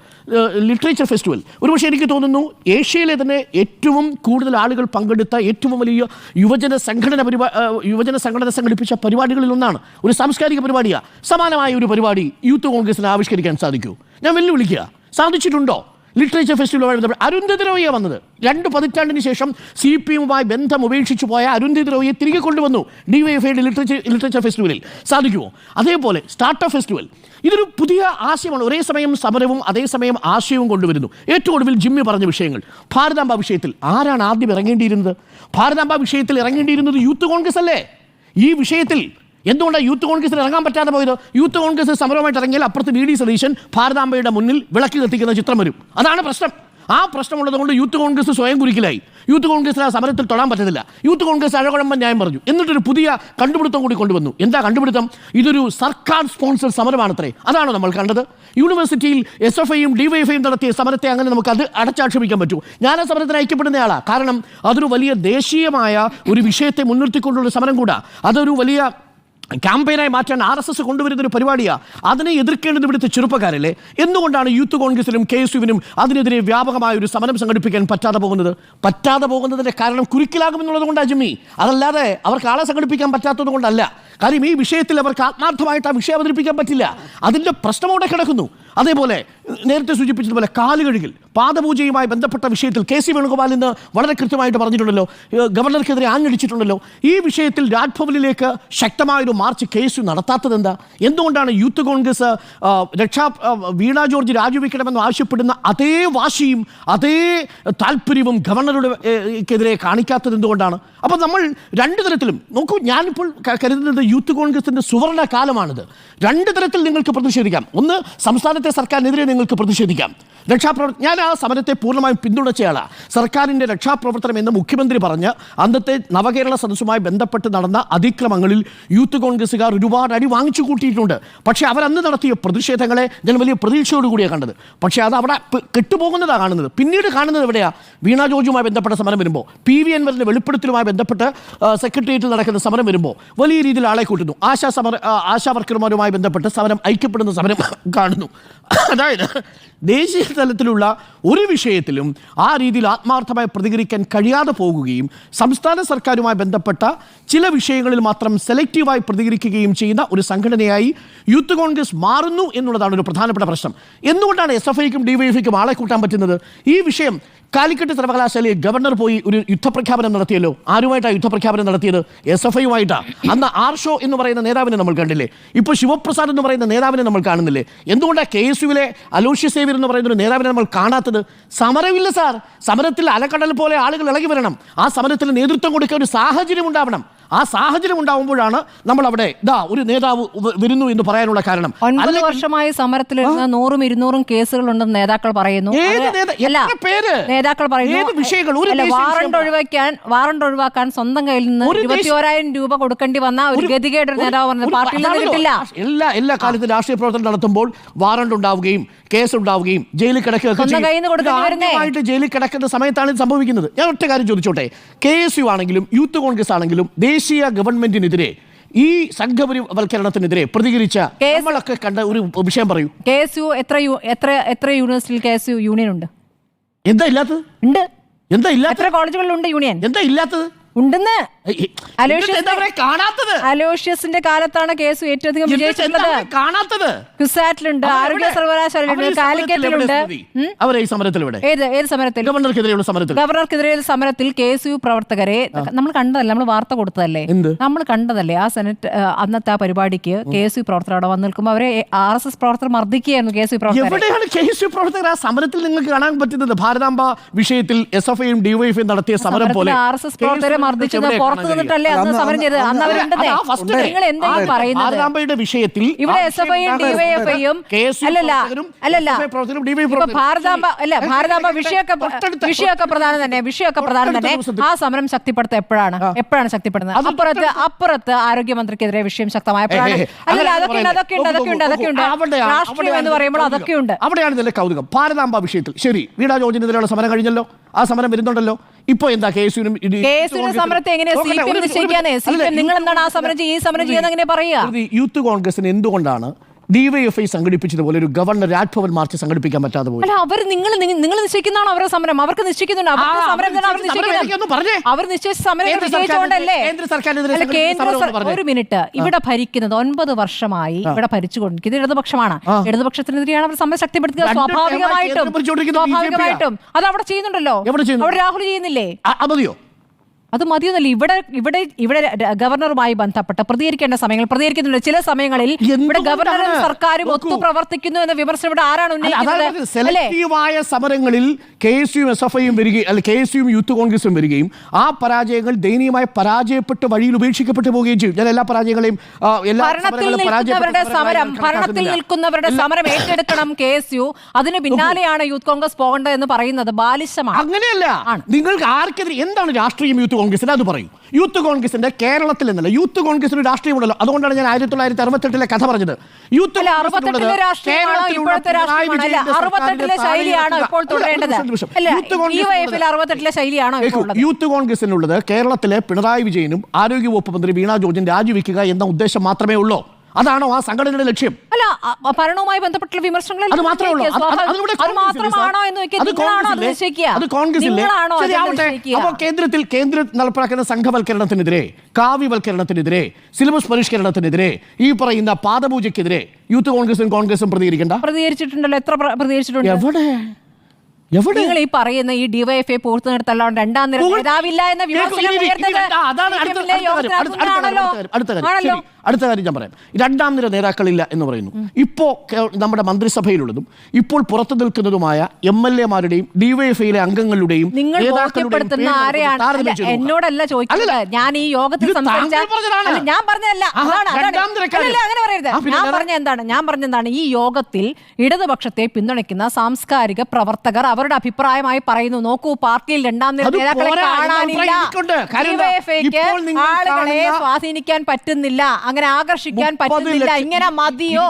ലിറ്ററേച്ചർ ഫെസ്റ്റിവൽ. ഒരുപക്ഷെ എനിക്ക് തോന്നുന്നു ഏഷ്യയിലെ തന്നെ ഏറ്റവും കൂടുതൽ ആളുകൾ പങ്കെടുത്ത ഏറ്റവും വലിയ യുവജന സംഘടന സംഘടിപ്പിച്ച പരിപാടികളിൽ ഒന്നാണ്. ഒരു സാംസ്കാരിക പരിപാടിയാണ്. സമാനമായ ഒരു പരിപാടി യൂത്ത് കോൺഗ്രസിന് ആവിഷ്കരിക്കാൻ സാധിക്കൂ? ഞാൻ വെല്ലുവിളിക്കുക. സാധിച്ചിട്ടുണ്ടോ? ലിറ്ററേച്ചർ ഫെസ്റ്റിവലുമായി ബന്ധപ്പെട്ട് അരുന്ധതി റോയിയെ വന്നത് 2 പതിറ്റാണ്ടിന് ശേഷം CPM-മായി ബന്ധം ഉപേക്ഷിച്ചു പോയ അരുന്ധതി റോയിയെ തിരികെ കൊണ്ടുവന്നു DYFIയുടെ ലിറ്ററേച്ചർ ഫെസ്റ്റിവലിൽ. സാധിക്കുമോ? അതേപോലെ സ്റ്റാർട്ടപ്പ് ഫെസ്റ്റിവൽ, ഇതൊരു പുതിയ ആശയമാണ്. ഒരേ സമയം സമരവും അതേസമയം ആശയവും കൊണ്ടുവരുന്നു. ഏറ്റവും ഒടുവിൽ ജിമ്മി പറഞ്ഞ വിഷയങ്ങൾ, ഭാരതാംബ വിഷയത്തിൽ ആരാണ് ആദ്യം ഇറങ്ങേണ്ടിയിരുന്നത്? ഭാരതാംബ വിഷയത്തിൽ ഇറങ്ങേണ്ടിയിരുന്നത് യൂത്ത് കോൺഗ്രസ് അല്ലേ? ഈ വിഷയത്തിൽ എന്തുകൊണ്ടാണ് യൂത്ത് കോൺഗ്രസിന് ഇറങ്ങാൻ പറ്റാതെ പോയത്? യൂത്ത് കോൺഗ്രസ് സമരവുമായിട്ട് ഇറങ്ങിയാൽ അപ്പുറത്ത് VD സതീശൻ ഭാരതാംബയുടെ മുന്നിൽ വിളക്ക് കത്തിക്കുന്ന ചിത്രം വരും. അതാണ് പ്രശ്നം. ആ പ്രശ്നമുള്ളത് കൊണ്ട് യൂത്ത് കോൺഗ്രസ് സ്വയം കുരുക്കിലായി. യൂത്ത് കോൺഗ്രസിന് ആ സമരത്തിൽ തൊടാൻ പറ്റത്തില്ല. യൂത്ത് കോൺഗ്രസ് അഴകുഴമ്പൻ ന്യായം പറഞ്ഞു. എന്നിട്ടൊരു പുതിയ കണ്ടുപിടുത്തം കൂടി കൊണ്ടുവന്നു. എന്താ കണ്ടുപിടുത്തം? ഇതൊരു സർക്കാർ സ്പോൺസർ സമരമാണത്രേ. അതാണോ നമ്മൾ കണ്ടത്? യൂണിവേഴ്സിറ്റിയിൽ SFIയും DYFIയും നടത്തിയ സമരത്തെ അങ്ങനെ നമുക്ക് അത് അടച്ചാക്ഷേപിക്കാൻ പറ്റൂ? ഞാൻ ആ സമരത്തിന് ഐക്യപ്പെടുന്നയാളാണ്. കാരണം അതൊരു വലിയ ദേശീയമായ ഒരു വിഷയത്തെ മുൻനിർത്തിക്കൊണ്ടുള്ള സമരം കൂടാ. അതൊരു വലിയ ക്യാമ്പയിനായി മാറ്റാൻ RSS കൊണ്ടുവരുന്നൊരു പരിപാടിയാണ്. അതിനെ എതിർക്കേണ്ടത് ഇവിടുത്തെ ചെറുപ്പക്കാരല്ലേ? എന്തുകൊണ്ടാണ് യൂത്ത് കോൺഗ്രസിനും KSUവിനും അതിനെതിരെ വ്യാപകമായ ഒരു സമരം സംഘടിപ്പിക്കാൻ പറ്റാതെ പോകുന്നതിൻ്റെ കാരണം കുരുക്കിലാകുമെന്നുള്ളത് കൊണ്ടാണ് ജിമ്മി. അതല്ലാതെ അവർക്ക് ആളെ സംഘടിപ്പിക്കാൻ പറ്റാത്തത് കൊണ്ടല്ല. കാര്യം ഈ വിഷയത്തിൽ അവർക്ക് ആത്മാർത്ഥമായിട്ട് ആ വിഷയം അവതരിപ്പിക്കാൻ പറ്റില്ല. അതിൻ്റെ പ്രശ്നം അവിടെ കിടക്കുന്നു. അതേപോലെ നേരത്തെ സൂചിപ്പിച്ചതുപോലെ കാലുകഴുകൽ, പാദപൂജയുമായി ബന്ധപ്പെട്ട വിഷയത്തിൽ KC വേണുഗോപാൽ ഇന്ന് വളരെ കൃത്യമായിട്ട് പറഞ്ഞിട്ടുണ്ടല്ലോ, ഗവർണർക്കെതിരെ ആഞ്ഞടിച്ചിട്ടുണ്ടല്ലോ. ഈ വിഷയത്തിൽ രാജ്ഭവനിലേക്ക് ശക്തമായൊരു മാർച്ച് KSU നടത്താത്തത് എന്താ? എന്തുകൊണ്ടാണ് യൂത്ത് കോൺഗ്രസ് വീണ ജോർജ് രാജിവെക്കണമെന്ന് ആവശ്യപ്പെടുന്ന അതേ വാശിയും അതേ താല്പര്യവും ഗവർണറുടെക്കെതിരെ കാണിക്കാത്തത് എന്തുകൊണ്ടാണ്? അപ്പോൾ നമ്മൾ രണ്ട് തരത്തിലും നോക്കൂ. ഞാനിപ്പോൾ കരുതുന്നത് യൂത്ത് കോൺഗ്രസിൻ്റെ സുവർണ കാലമാണിത്. രണ്ട് തരത്തിൽ നിങ്ങൾക്ക് പ്രതിഷേധിക്കാം. ഒന്ന്, സംസ്ഥാനത്തെ സർക്കാരിനെതിരെ നിങ്ങൾക്ക് പ്രതിഷേധിക്കാം. ഞാൻ ആ സമരത്തെ പൂർണ്ണമായും പിന്തുണച്ചയാളാണ്. സർക്കാരിൻ്റെ രക്ഷാപ്രവർത്തനം എന്ന് മുഖ്യമന്ത്രി പറഞ്ഞ് അന്നത്തെ നവകേരള സദസ്സുമായി ബന്ധപ്പെട്ട് നടന്ന അതിക്രമങ്ങളിൽ യൂത്ത് കോൺഗ്രസ്സുകാർ ഒരുപാട് അടി വാങ്ങിച്ചു കൂട്ടിയിട്ടുണ്ട്. പക്ഷേ അവരന്ന് നടത്തിയ പ്രതിഷേധങ്ങളെ ഞാൻ വലിയ പ്രതീക്ഷയോടുകൂടിയാണ് കണ്ടത്. പക്ഷേ അത് അവിടെ കെട്ടുപോകുന്നതാണ് കാണുന്നത്. പിന്നീട് കാണുന്നത് എവിടെയാണ്? വീണ ജോർജുമായി ബന്ധപ്പെട്ട സമരം വരുമ്പോൾ, PV അൻവറിൻ്റെ വെളിപ്പെടുത്തലുമായി ബന്ധപ്പെട്ട് സെക്രട്ടേറിയറ്റിൽ നടക്കുന്ന സമരം വരുമ്പോൾ വലിയ രീതിയിൽ ആളെ കൂട്ടുന്നു. ആശാ വർക്കർമാരുമായി ബന്ധപ്പെട്ട് സമരം ഐക്യപ്പെടുന്ന സമരം കാണുന്നു. അതായത് ദേശീയ തലത്തിലുള്ള ഒരു വിഷയത്തിലും ആ രീതിയിൽ ആത്മാർത്ഥമായി പ്രതികരിക്കാൻ കഴിയാതെ പോകുകയും സംസ്ഥാന സർക്കാരുമായി ബന്ധപ്പെട്ട ചില വിഷയങ്ങളിൽ മാത്രം സെലക്റ്റീവായി പ്രതികരിക്കുകയും ചെയ്യുന്ന ഒരു സംഘടനയായി യൂത്ത് കോൺഗ്രസ് മാറുന്നു എന്നുള്ളതാണ് ഒരു പ്രധാനപ്പെട്ട പ്രശ്നം. എന്തുകൊണ്ടാണ് SFIക്കും DYFIക്കും ആളെ കൂട്ടാൻ പറ്റുന്നത്? ഈ വിഷയം കാലിക്കറ്റ് സർവകലാശാലയിൽ ഗവർണർ പോയി ഒരു യുദ്ധപ്രഖ്യാപനം നടത്തിയല്ലോ. ആരുമായിട്ടാണ് യുദ്ധപ്രഖ്യാപനം നടത്തിയത്? SFIയുമായിട്ടാണ്. അന്ന് ആർഷോ എന്ന് പറയുന്ന നേതാവിനെ നമ്മൾ കണ്ടില്ലേ? ഇപ്പോൾ ശിവപ്രസാദ് എന്ന് പറയുന്ന നേതാവിനെ നമ്മൾ കാണുന്നില്ലേ? എന്തുകൊണ്ടാണ് KSUവിലെ അലോഷ്യ സേവ്യർ എന്ന് പറയുന്ന ഒരു നേതാവിനെ നമ്മൾ കാണാത്തത്? സമരമില്ല സാർ. സമരത്തിൽ അലക്കടൽ പോലെ ആളുകൾ ഇളകി വരണം. ആ സമരത്തിന് നേതൃത്വം കൊടുക്കാൻ ഒരു സാഹചര്യം ഉണ്ടാവണം. ആ സാഹചര്യം ഉണ്ടാവുമ്പോഴാണ് നമ്മൾ അവിടെ ഒരു നേതാവ് വരുന്നു എന്ന് പറയാനുള്ള കാരണം. 9 വർഷമായി സമരത്തിൽ 100-200 കേസുകളുണ്ടെന്ന് നേതാക്കൾ പറയുന്നു. നേതാക്കൾ പറയുന്നു വാറണ്ട് ഒഴിവാക്കാൻ സ്വന്തം കയ്യിൽ നിന്ന് 21,000 രൂപ കൊടുക്കേണ്ടി വന്ന ഒരു ഗതികേട് നേതാവ് പറഞ്ഞു. പാർട്ടിയിൽ നിന്ന് കിട്ടില്ല. എല്ലാ കാലത്തും രാഷ്ട്രീയ പ്രവർത്തനം നടത്തുമ്പോൾ വാറണ്ട് ഉണ്ടാവുകയും കേസ് ഉണ്ടാവുകയും ജയിലിൽ കിടക്കുകയായിട്ട് ജയിലിൽ കിടക്കുന്ന സമയത്താണ് ഇത് സംഭവിക്കുന്നത്. ഞാൻ ഒറ്റ കാര്യം ചോദിച്ചോട്ടെ. KSU ആണെങ്കിലും യൂത്ത് കോൺഗ്രസ് ആണെങ്കിലും ദേശീയ ഗവൺമെന്റിനെതിരെ ഈ സംഘപരിവൽക്കരണത്തിനെതിരെ പ്രതികരിച്ച നമ്മളൊക്കെ കണ്ട ഒരു വിഷയം പറയൂ. KSU എത്ര യൂണിവേഴ്സിറ്റിയിൽ KSU യൂണിയൻ ഉണ്ട്? എന്താ ഇല്ലാത്തത്? ഉണ്ട്. എന്താ ഇല്ലാത്ത? എത്ര കോളേജുകളിലുണ്ട് യൂണിയൻ? എന്താ ഇല്ലാത്തത്? ഉണ്ടെന്ന്. കാണാത്തത് അലോഷ്യസിന്റെ കാലത്താണ് കേസ് ഏറ്റവും വിജയിച്ചിട്ടുള്ളത്. കാണാത്തത് ക്യുസാറ്റിലുണ്ട്, ആരോഗ്യ സർവകലാശാലയിലുണ്ട്, കാലിക്കറ്റിലുണ്ട്. ഏത് സമരത്തിൽ? ഗവർണർക്കെതിരെയുള്ള സമരത്തിൽ KSU പ്രവർത്തകരെ നമ്മൾ കണ്ടതല്ലേ, നമ്മൾ വാർത്ത കൊടുത്തതല്ലേ, നമ്മൾ കണ്ടതല്ലേ. ആ സെനറ്റ് അന്നത്തെ ആ പരിപാടിക്ക് KSU പ്രവർത്തകർ അവിടെ വന്ന് നിൽക്കുമ്പോൾ അവരെ RSS പ്രവർത്തകർ മർദ്ദിക്കുകയായിരുന്നു. KSU പ്രവർത്തകർ ആ സമരത്തിൽ നിങ്ങൾക്ക് കാണാൻ പറ്റുന്നത് ഭാരതാംബ വിഷയത്തിൽ SFIയും DYFIയും നടത്തിയ സമരം പോലെ RSS പ്രവർത്തകരെ മർദ്ദിച്ചത് പുറത്തു നിന്നിട്ടല്ലേ അന്ന് സമരം ചെയ്തത്. അന്ന് അവരുണ്ടെന്നേ. നിങ്ങൾ എന്തെങ്കിലും പറയുന്നത് വിഷയത്തിൽ ഇവിടെ SFIയും DYFIയും ഭാരതാംബ വിഷയമൊക്കെ പ്രധാനം തന്നെ. ആ സമരം ശക്തിപ്പെടുത്ത എപ്പോഴാണ് ശക്തിപ്പെടുന്നത്? അപ്പുറത്ത് ആരോഗ്യമന്ത്രിക്കെതിരെ വിഷയം ശക്തമായപ്പോഴാണ്. അതൊക്കെ ഉണ്ട്. രാഷ്ട്രീയം എന്ന് പറയുമ്പോൾ അതൊക്കെ ഉണ്ട്. അവിടെയാണ് ഇതിന്റെ കൗതുകം. ഭാരതാംബ വിഷയത്തിൽ ശരി, വീണ ജോർജിനെതിരെയുള്ള സമരം കഴിഞ്ഞല്ലോ, ആ സമരം വരുന്നുണ്ടല്ലോ. ഇപ്പൊ എന്താ KSUവിനും സമരത്തെ എങ്ങനെയാ CPM നിശ്ചയിക്കാനേ? നിങ്ങൾ എന്താണ് ആ സമരം ഈ സമരം ചെയ്യാൻ എങ്ങനെ പറയുക? യൂത്ത് കോൺഗ്രസിന് എന്തുകൊണ്ടാണ് ഡിവൈഎഫ്ഐ സംഘടിപ്പിച്ചതുപോലെ ഒരു ഗവർണർ രാജ്ഭവൻ മാർച്ച് സംഘടിപ്പിക്കാൻ പറ്റാതെ പോയി. അല്ല, അവർ നിങ്ങൾ നിശ്ചയിക്കുന്നതാണ് അവരുടെ സമരം. അവർക്ക് നിശ്ചയിക്കുന്നുണ്ട്. അവരുടെ സമരം എന്താണ് അവർ നിശ്ചയിക്കുന്നത്? അവർ നിശ്ചയിച്ച സമരം വിജയിച്ചുകൊണ്ടല്ലേ? ഒരു മിനിറ്റ്, ഇവിടെ ഭരിക്കുന്നത് 9 വർഷമായി ഇവിടെ ഭരിച്ചുകൊണ്ടിരിക്കുന്നത് ഇടതുപക്ഷമാണ്. ഇടതുപക്ഷത്തിനെതിരെയാണ് അവർ സമരം ശക്തിപ്പെടുത്തുക. സ്വാഭാവികമായിട്ടും അത് അവിടെ ചെയ്യുന്നുണ്ടല്ലോ. അവിടെ രാഹുൽ ചെയ്യുന്നില്ലേ? അത് മതിയൊന്നല്ല. ഇവിടെ ഗവർണറുമായി ബന്ധപ്പെട്ട് പ്രതികരിക്കേണ്ട സമയങ്ങൾ പ്രതികരിക്കുന്നുണ്ട്. ചില സമയങ്ങളിൽ ഇവിടെ ഗവർണറും സർക്കാരും ഒത്തു പ്രവർത്തിക്കുന്നു എന്ന വിമർശനം ഇവിടെ ആരാണ് ഉന്നയിക്കുന്നത്? സെലക്ടീവായ സമരങ്ങളിൽ KSU SFIയും വരികയും അല്ല KSU യൂത്ത് കോൺഗ്രസും വരികയും ആ പരാജയങ്ങൾ ദയനീയമായി പരാജയപ്പെട്ട് വഴിയിൽ ഉപേക്ഷിക്കപ്പെട്ടു പോവുകയും ചെയ്യും. ഞാൻ എല്ലാ പരാജയങ്ങളെയും ഭരണത്തിൽ നിൽക്കുന്നവരുടെ സമരം ഏറ്റെടുക്കണം KSU. അതിന് പിന്നാലെയാണ് യൂത്ത് കോൺഗ്രസ് പോകേണ്ടത് എന്ന് പറയുന്നത് ബാലിശമാണ്. അങ്ങനെയല്ല. നിങ്ങൾക്ക് ആർക്കെതിരെ എന്താണ് രാഷ്ട്രീയം യൂത്ത് കോൺഗ്രസിന്? അത് പറയും. യൂത്ത് കോൺഗ്രസിന്റെ കേരളത്തിൽ എന്നല്ല, യൂത്ത് കോൺഗ്രസിന് രാഷ്ട്രീയമുണ്ടല്ലോ. അതുകൊണ്ടാണ് ഞാൻ 1968 കഥ പറഞ്ഞത്. യൂത്ത് യൂത്ത് കോൺഗ്രസിനുള്ളത് കേരളത്തിലെ പിണറായി വിജയനും ആരോഗ്യവകുപ്പ് മന്ത്രി വീണ ജോർജും രാജിവെക്കുക എന്ന ഉദ്ദേശം മാത്രമേ ഉള്ളൂ. അതാണോ ആ സംഘടനയുടെ ലക്ഷ്യം? അല്ല, ഭരണവുമായി ബന്ധപ്പെട്ടുള്ള വിമർശനങ്ങൾ അത് മാത്രമേ ഉള്ളൂ. അപ്പോൾ കേന്ദ്രം നടപ്പാക്കുന്ന സംഘവൽക്കരണത്തിനെതിരെ, കാവ്യവൽക്കരണത്തിനെതിരെ, സിലബസ് പരിഷ്കരണത്തിനെതിരെ, ഈ പറയുന്ന പാദപൂജയ്ക്കെതിരെ യൂത്ത് കോൺഗ്രസും പ്രതികരിച്ചിട്ടുണ്ടല്ലോ. എത്ര പ്രതികരിച്ചിട്ടുണ്ട്? നിങ്ങൾ ഈ പറയുന്ന ഈ ഡിവൈഎഫ്ഐ പൂർത്തു നിർത്തല്ലാണ്ട് രണ്ടാം നിര നേതാവില്ല എന്ന അടുത്ത കാര്യം ഞാൻ പറയാം. രണ്ടാം നിര നേതാക്കളില്ല എന്ന് പറയുന്നു. ഇപ്പോൾ നമ്മുടെ മന്ത്രിസഭയിലുള്ളതും ഇപ്പോൾ പുറത്തു നിൽക്കുന്നതുമായ MLA-മാരുടെയും ഡിവൈഎഫ്ഐയിലെ അംഗങ്ങളുടെയും എന്നോടല്ല ചോദിക്കുന്നത്. ഞാൻ ഈ യോഗത്തിൽ ഞാൻ പറഞ്ഞെന്താണ് ഈ യോഗത്തിൽ ഇടതുപക്ഷത്തെ പിന്തുണയ്ക്കുന്ന സാംസ്കാരിക പ്രവർത്തകർ അവരുടെ അഭിപ്രായമായി പറയുന്നു. നോക്കൂ, പാർട്ടിയിൽ രണ്ടാം നിര നേതാക്കളെ കാണാനില്ല. ആളുകളെ സ്വാധീനിക്കാൻ പറ്റുന്നില്ല, അങ്ങനെ ആകർഷിക്കാൻ പറ്റുന്നില്ല. ഇങ്ങനെ മതിയോ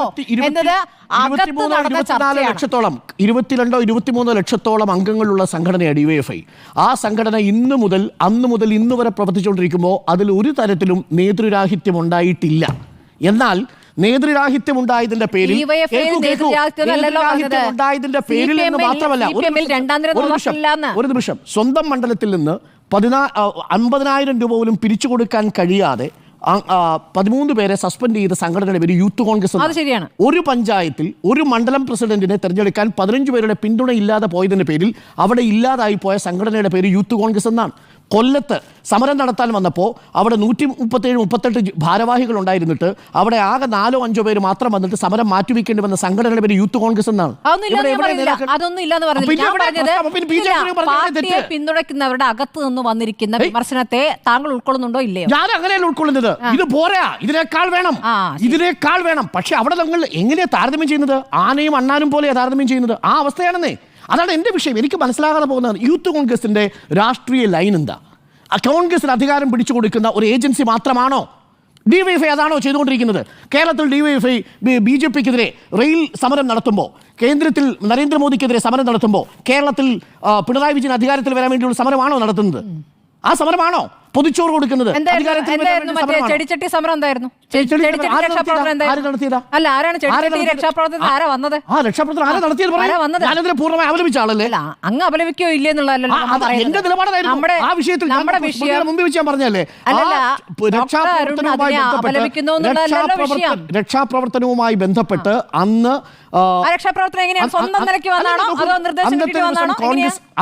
എന്നത് 23 ലക്ഷത്തോളം അംഗങ്ങളുള്ള സംഘടനയാണ് ഡിവൈഎഫ്ഐ. ആ സംഘടന അന്ന് മുതൽ ഇന്ന് വരെ പ്രവർത്തിച്ചുകൊണ്ടിരിക്കുമ്പോൾ അതിൽ ഒരു തരത്തിലും നേതൃരാഹിത്യം ഉണ്ടായിട്ടില്ല. എന്നാൽ നേതൃരാഹിത്യം ഉണ്ടായതിന്റെ പേരിൽ എന്ന് മാത്രമല്ല, ഒരു നിമിഷം സ്വന്തം മണ്ഡലത്തിൽ നിന്ന് 50,000 രൂപ പോലും പിരിച്ചു കൊടുക്കാൻ കഴിയാതെ 13 പേരെ സസ്പെൻഡ് ചെയ്ത സംഘടനയുടെ പേര് യൂത്ത് കോൺഗ്രസ്. ശരിയാണ്. ഒരു പഞ്ചായത്തിൽ ഒരു മണ്ഡലം പ്രസിഡന്റിനെ തെരഞ്ഞെടുക്കാൻ 15 പേരുടെ പിന്തുണ ഇല്ലാതെ പോയതിന്റെ പേരിൽ അവിടെ ഇല്ലാതായി പോയ സംഘടനയുടെ പേര് യൂത്ത് കോൺഗ്രസ് എന്നാണ്. കൊല്ലത്ത് സമരം നടത്താൻ വന്നപ്പോൾ അവിടെ 137-138 ഭാരവാഹികൾ ഉണ്ടായിരുന്നിട്ട് അവിടെ ആകെ 4-5 പേര് മാത്രം വന്നിട്ട് സമരം മാറ്റിവെക്കേണ്ടി വന്ന സംഘടനയുടെ പേര് യൂത്ത് കോൺഗ്രസ് എന്നാണ്. പിന്തുണയ്ക്കുന്നവരുടെ അകത്ത് നിന്ന് വന്നിരിക്കുന്ന വിമർശനത്തെ താങ്കൾ ഉൾക്കൊള്ളുന്നുണ്ടോ ഇല്ലയോ? ഞാൻ അങ്ങനെയല്ല ഉൾക്കൊള്ളുന്നത്. ഇത് പോരാ, ഇതിനേക്കാൾ വേണം. പക്ഷെ അവിടെ നമ്മൾ എങ്ങനെയാ താരതമ്യം ചെയ്യുന്നത്? ആനയും അണ്ണാനും പോലെയാണ് താരതമ്യം ചെയ്യുന്നത്. ആ അവസ്ഥയാണെന്നേ. അതാണ് എൻ്റെ വിഷയം. എനിക്ക് മനസ്സിലാകാതെ പോകുന്നത് യൂത്ത് കോൺഗ്രസിന്റെ രാഷ്ട്രീയ ലൈൻ എന്താ? കോൺഗ്രസിന് അധികാരം പിടിച്ചു കൊടുക്കുന്ന ഒരു ഏജൻസി മാത്രമാണോ ഡിവൈഎഫ്ഐ? അതാണോ ചെയ്തുകൊണ്ടിരിക്കുന്നത്? കേരളത്തിൽ ഡിവൈഎഫ്ഐ BJPക്കെതിരെ റെയിൽ സമരം നടത്തുമ്പോൾ, കേന്ദ്രത്തിൽ നരേന്ദ്രമോദിക്കെതിരെ സമരം നടത്തുമ്പോൾ, കേരളത്തിൽ പിണറായി വിജയൻ അധികാരത്തിൽ വരാൻ വേണ്ടിയുള്ള സമരമാണോ നടത്തുന്നത്? ആ സമരമാണോ പൊതിച്ചോറ് കൊടുക്കുന്നത്? ചെടിച്ചട്ടി സമരം എന്തായിരുന്നു? പൂർണ്ണമായി അപലപിച്ച ആളല്ലേ? അങ്ങ് അപലപിക്കോ ഇല്ലേ എന്നുള്ളതല്ലോ എന്റെ നിലപാടായിരുന്നു ആ വിഷയത്തിൽ. മുമ്പ് വെച്ച് ഞാൻ പറഞ്ഞല്ലേ, രക്ഷാപ്രവർത്തനവുമായി ബന്ധപ്പെട്ട് അന്ന്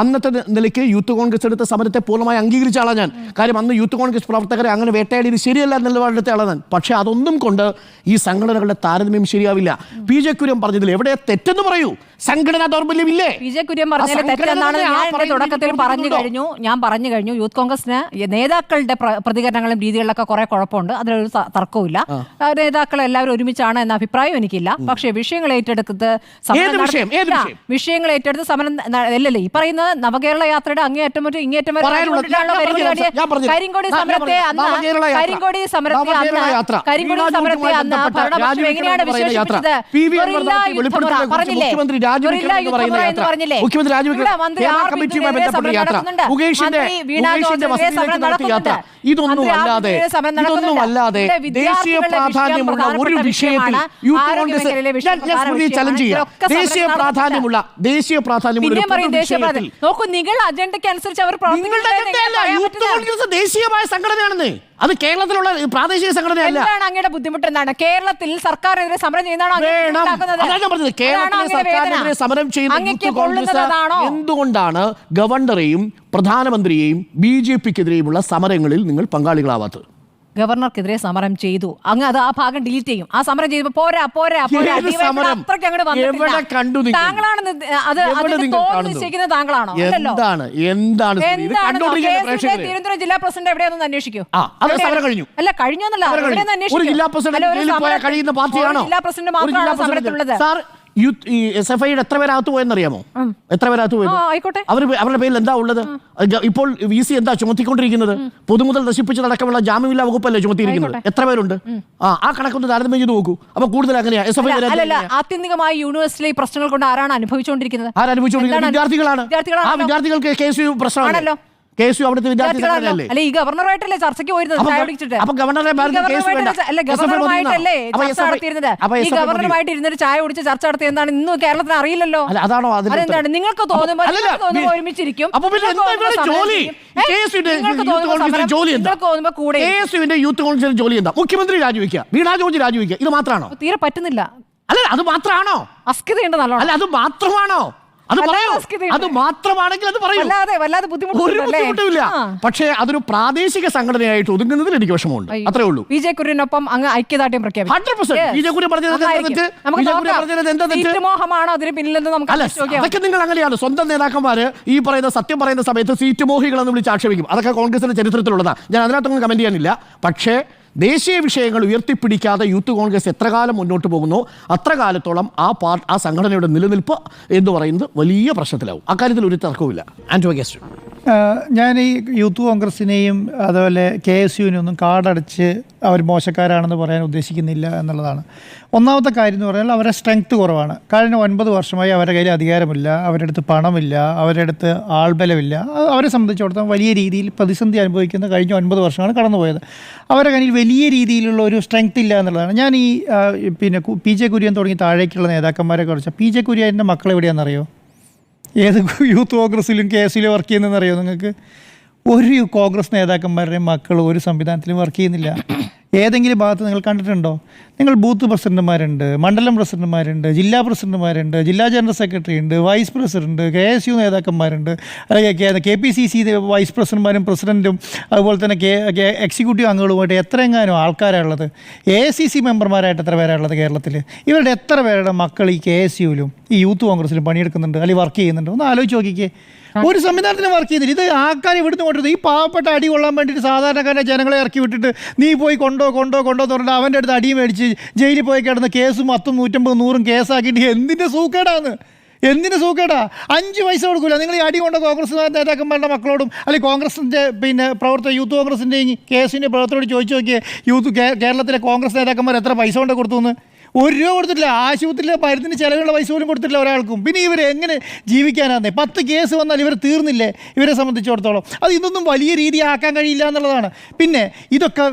അന്നത്തെ നിലയ്ക്ക് യൂത്ത് കോൺഗ്രസ് എടുത്ത സമരത്തെ പൂർണ്ണമായി അംഗീകരിച്ച ആളാണ് ഞാൻ. കാര്യം അന്ന് യൂത്ത് കോൺഗ്രസ് പ്രവർത്തകരെ അങ്ങനെ വേട്ടയാടിയത് ശരിയല്ല നിലപാടെടുത്ത ആളാണ്. പക്ഷെ അതൊന്നും കൊണ്ട് ഈ സംഘടനകളുടെ താരതമ്യം ശരിയാവില്ല. PJ കുര്യൻ പറഞ്ഞതിൽ എവിടെ തെറ്റെന്ന് പറയൂ. സംഘടനാ ദൗർബല്യമില്ലേ? PJ കുര്യൻ പറഞ്ഞതിൽ തെറ്റെന്നാണ് ഞാൻ എന്റെ തുടക്കത്തിൽ പറഞ്ഞു കഴിഞ്ഞു. യൂത്ത് കോൺഗ്രസിന് നേതാക്കളുടെ പ്രതികരണങ്ങളും രീതികളിലൊക്കെ കുറെ കുഴപ്പമുണ്ട്, അതിലൊരു തർക്കവുമില്ല. നേതാക്കൾ എല്ലാവരും ഒരുമിച്ചാണ് എന്ന അഭിപ്രായം എനിക്കില്ല. പക്ഷേ വിഷയങ്ങൾ ഏറ്റെടുത്ത് സമരം അല്ലല്ലേ ഈ പറയുന്ന നവകേരള യാത്രയുടെ അങ്ങേയറ്റം ഇങ്ങേറ്റം കരിങ്കോടി സമരത്തെ അന്ന് കരിങ്കോടി സമരത്തെ അന്ന് ഭരണപക്ഷം എങ്ങനെയാണ് വിശേഷിപ്പിച്ചത്? പറഞ്ഞില്ലേ മന്ത്രി ഇതൊന്നും അല്ലാതെ ദേശീയ പ്രാധാന്യമുള്ള ഒരു വിഷയത്തിൽ യൂത്ത് കോൺഗ്രസ് ചലഞ്ച് ചെയ്യാം. ദേശീയ പ്രാധാന്യമുള്ള നോക്കൂ, നിങ്ങൾ അജണ്ടയ്ക്ക് അനുസരിച്ച് അവർ യൂത്ത് കോൺഗ്രസ് ദേശീയമായ സംഘടനയാണെന്ന്. അത് കേരളത്തിലുള്ള പ്രാദേശിക സംഘടനയല്ല. എന്താണ് അങ്ങയുടെ ബുദ്ധിമുട്ട്? എന്താണ് കേരളത്തിൽ സർക്കാരിനെതിരെ സമരം ചെയ്യുന്നതാണോ? സർക്കാരിനെതിരെ സമരം ചെയ്യുന്ന എന്തുകൊണ്ടാണ് ഗവർണറെയും പ്രധാനമന്ത്രിയെയും BJP-ക്കെതിരെയുമുള്ള സമരങ്ങളിൽ നിങ്ങൾ പങ്കാളികളാവാത്തത്? ഗവർണർക്കെതിരെ സമരം ചെയ്തു, അങ്ങ് അത് ആ ഭാഗം ഡിലീറ്റ് ചെയ്യും. ആ സമരം ചെയ്തപ്പോൾ പോരാ താങ്കളാണോ? തിരുവനന്തപുരം ജില്ലാ പ്രസിഡന്റ് എവിടെയാണെന്ന് അന്വേഷിക്കൂ. അല്ല കഴിഞ്ഞോന്നല്ല, ജില്ലാ പ്രസിഡന്റ് മാത്രമാണ് സമരത്തിലുള്ളത്. SFIയുടെ എത്ര പേരകത്ത് പോയെന്നറിയാമോ? എത്ര പേരകത്ത് പോയത്? അവരുടെ പേരിൽ എന്താ ഉള്ളത്? ഇപ്പോൾ VC എന്താ ചുമത്തിക്കൊണ്ടിരിക്കുന്നത്? പൊതുമുതൽ നശിപ്പിച്ചതടക്കമുള്ള ജാമ്യമില്ലാ വകുപ്പല്ലേ ചുമത്തിയിരിക്കുന്നത്? എത്ര പേരുണ്ട്? ആ കണക്കൊന്ന് താരതമ്യം ചെയ്ത് നോക്കൂ. അപ്പൊ കൂടുതൽ അങ്ങനെയാ. ആത്യന്തികമായി യൂണിവേഴ്സിറ്റി പ്രശ്നങ്ങൾ കൊണ്ട് ആരാണ് അനുഭവിച്ചുകൊണ്ടിരിക്കുന്നത്? വിദ്യാർത്ഥികളാണ്. ആ വിദ്യാർത്ഥികൾക്ക് KSU പ്രശ്നമാണല്ലോ. KSU അവിടുത്തെ വിദ്യാർത്ഥികളല്ലേ? ഈ ഗവർണറുമായിട്ടല്ലേ ചർച്ചയ്ക്ക് പോയിരുന്നത്? ഈ ഗവർണറുമായിട്ട് ഇരുന്നിട്ട് ചായ കുടിച്ച് ചർച്ച നടത്തി എന്താണ് ഇന്ന് കേരളത്തിന് അറിയില്ലല്ലോ. അതെന്താണ് നിങ്ങൾക്ക് തോന്നുമ്പോൾ ഒരുമിച്ചിരിക്കും. മുഖ്യമന്ത്രി രാജിവെക്കുക, വീണാ ജോർജ് രാജിവെക്കുക, ഇത് മാത്രമാണോ? തീരെ പറ്റുന്നില്ല. അല്ല അത് മാത്രമാണോ? അസ്കിതയുണ്ട് നല്ലോണം. അല്ല അത് മാത്രമാണോ? അത് മാത്രമാണെങ്കിൽ അത് പറയൂ, വല്ലാതെ ബുദ്ധിമുട്ടില്ല. പക്ഷേ അതൊരു പ്രാദേശിക സംഘടനയായിട്ട് ഒതുങ്ങുന്നതിൽ എനിക്ക് വിഷമമുണ്ട്. അത്രേ ഉള്ളൂ. PJ കുര്യനൊപ്പം അങ്ങ് ഐക്യദാർഢ്യം പ്രഖ്യാപിച്ചു. 100% അതൊക്കെ നിങ്ങൾ അങ്ങനെയാണ്. സ്വന്തം നേതാക്കന്മാര് ഈ പറയുന്ന സത്യം പറയുന്ന സമയത്ത് സീറ്റ് മോഹികളെന്ന് വിളിച്ച് ആക്ഷേപിക്കും. അതൊക്കെ കോൺഗ്രസിന്റെ ചരിത്രത്തിലുള്ളതാണ്. ഞാൻ അതിനകത്തൊന്നും കമന്റ് ചെയ്യാനില്ല. പക്ഷേ ദേശീയ വിഷയങ്ങൾ ഉയർത്തിപ്പിടിക്കാതെ യൂത്ത് കോൺഗ്രസ് എത്ര കാലം മുന്നോട്ട് പോകുന്നു അത്ര കാലത്തോളം ആ സംഘടനയുടെ നിലനിൽപ്പ് എന്ന് പറയുന്നത് വലിയ പ്രശ്നത്തിലാവും. അക്കാര്യത്തിൽ ഒരു തർക്കവുമില്ല. ആന്റോ ഗസ്റ്റ്, ഞാൻ ഈ യൂത്ത് കോൺഗ്രസിനെയും അതുപോലെ KSUവിനെയും ഒന്നും കാർഡടിച്ച് അവർ മോശക്കാരാണെന്ന് പറയാൻ ഉദ്ദേശിക്കുന്നില്ല എന്നുള്ളതാണ്. ഒന്നാമത്തെ കാര്യം എന്ന് പറഞ്ഞാൽ അവരുടെ സ്ട്രെങ്ത് കുറവാണ്. കഴിഞ്ഞ 9 വർഷമായി അവരുടെ കയ്യിൽ അധികാരമില്ല, അവരുടെ അടുത്ത് പണമില്ല, അവരുടെ അടുത്ത് ആൾബലമില്ല. അവരെ സംബന്ധിച്ചിടത്തോളം വലിയ രീതിയിൽ പ്രതിസന്ധി അനുഭവിക്കുന്ന കഴിഞ്ഞ 9 വർഷമാണ് കടന്നുപോയത്. അവരുടെ കയ്യിൽ വലിയ രീതിയിലുള്ള ഒരു സ്ട്രെങ്ത് ഇല്ല എന്നുള്ളതാണ്. ഞാൻ ഈ PJ കുര്യൻ തുടങ്ങി താഴേക്കുള്ള നേതാക്കന്മാരെ കുറിച്ച് PJ കുര്യൻ്റെ മക്കൾ എവിടെയാണെന്നറിയോ? ഏത് യൂത്ത് കോൺഗ്രസ്സിലും KSUവിലും വർക്ക് ചെയ്യുന്നതെന്നറിയോ നിങ്ങൾക്ക്? ഒരു കോൺഗ്രസ് നേതാക്കന്മാരുടെയും മക്കൾ ഒരു സംവിധാനത്തിലും വർക്ക് ചെയ്യുന്നില്ല. ഏതെങ്കിലും ഭാഗത്ത് നിങ്ങൾ കണ്ടിട്ടുണ്ടോ? നിങ്ങൾ ബൂത്ത് പ്രസിഡന്റുമാരുണ്ട്, മണ്ഡലം പ്രസിഡന്റുമാരുണ്ട്, ജില്ലാ പ്രസിഡന്റുമാരുണ്ട്, ജില്ലാ ജനറൽ സെക്രട്ടറി ഉണ്ട്, വൈസ് പ്രസിഡന്റ്, KSU നേതാക്കന്മാരുണ്ട്, അല്ലെങ്കിൽ KPCC വൈസ് പ്രസിഡന്റുമാരും പ്രസിഡന്റും അതുപോലെ തന്നെ എക്സിക്യൂട്ടീവ് അംഗങ്ങളുമായിട്ട് എത്രയെങ്ങാനും ആൾക്കാരാണുള്ളത്. AICC മെമ്പർമാരായിട്ട് എത്ര പേരാണുള്ളത് കേരളത്തിൽ? ഇവരുടെ എത്ര പേരുടെ മക്കൾ ഈ KSUവിലും ഈ യൂത്ത് കോൺഗ്രസ്സിലും പണിയെടുക്കുന്നുണ്ട് അല്ലെങ്കിൽ വർക്ക് ചെയ്യുന്നുണ്ട്? ഒന്ന് ആലോചിച്ച് നോക്കിക്കേ. ഒരു സംവിധാനത്തിന് വർക്ക് ചെയ്യുന്നില്ല. ഇത് ആൾക്കാരെ ഇവിടുന്ന് കൊണ്ടുവരുന്നത് ഈ പാവപ്പെട്ട അടി കൊള്ളാൻ വേണ്ടിയിട്ട് സാധാരണക്കാരെ ജനങ്ങളെ ഇറക്കി വിട്ടിട്ട് നീ പോയി കൊണ്ടോ എന്ന് പറഞ്ഞിട്ട് അവൻ്റെ അടുത്ത് അടി മേടിച്ച് ജയിലിൽ പോയി കിടന്ന് കേസും 10, 150, 100 കേസാക്കിയിട്ട് എന്തിൻ്റെ സൂക്കേടാ? 5 പൈസ കൊടുക്കില്ല. നിങ്ങൾ ഈ അടി കൊണ്ട കോൺഗ്രസ് നേതാക്കന്മാരുടെ മക്കളോടും അല്ലെങ്കിൽ കോൺഗ്രസിൻ്റെ യൂത്ത് കോൺഗ്രസിൻ്റെയും KSUവിൻ്റെ പ്രവർത്തകരോട് ചോദിച്ചു നോക്കിയേ, കേരളത്തിലെ കോൺഗ്രസ് നേതാക്കന്മാർ എത്ര പൈസ കൊണ്ട് കൊടുത്തു എന്ന്? 1 രൂപ കൊടുത്തിട്ടില്ല. ആശുപത്രിയിലെ മരുന്നിന് ചിലവുള്ള പൈസ പോലും കൊടുത്തിട്ടില്ല ഒരാൾക്കും. പിന്നെ ഇവർ എങ്ങനെ ജീവിക്കാനാന്നേ? 10 കേസ് വന്നാൽ ഇവർ തീർന്നില്ലേ ഇവരെ സംബന്ധിച്ചിടത്തോളം? ഇതൊന്നും വലിയ രീതിയാക്കാൻ കഴിയില്ല എന്നുള്ളതാണ്. പിന്നെ ഇതൊക്കെ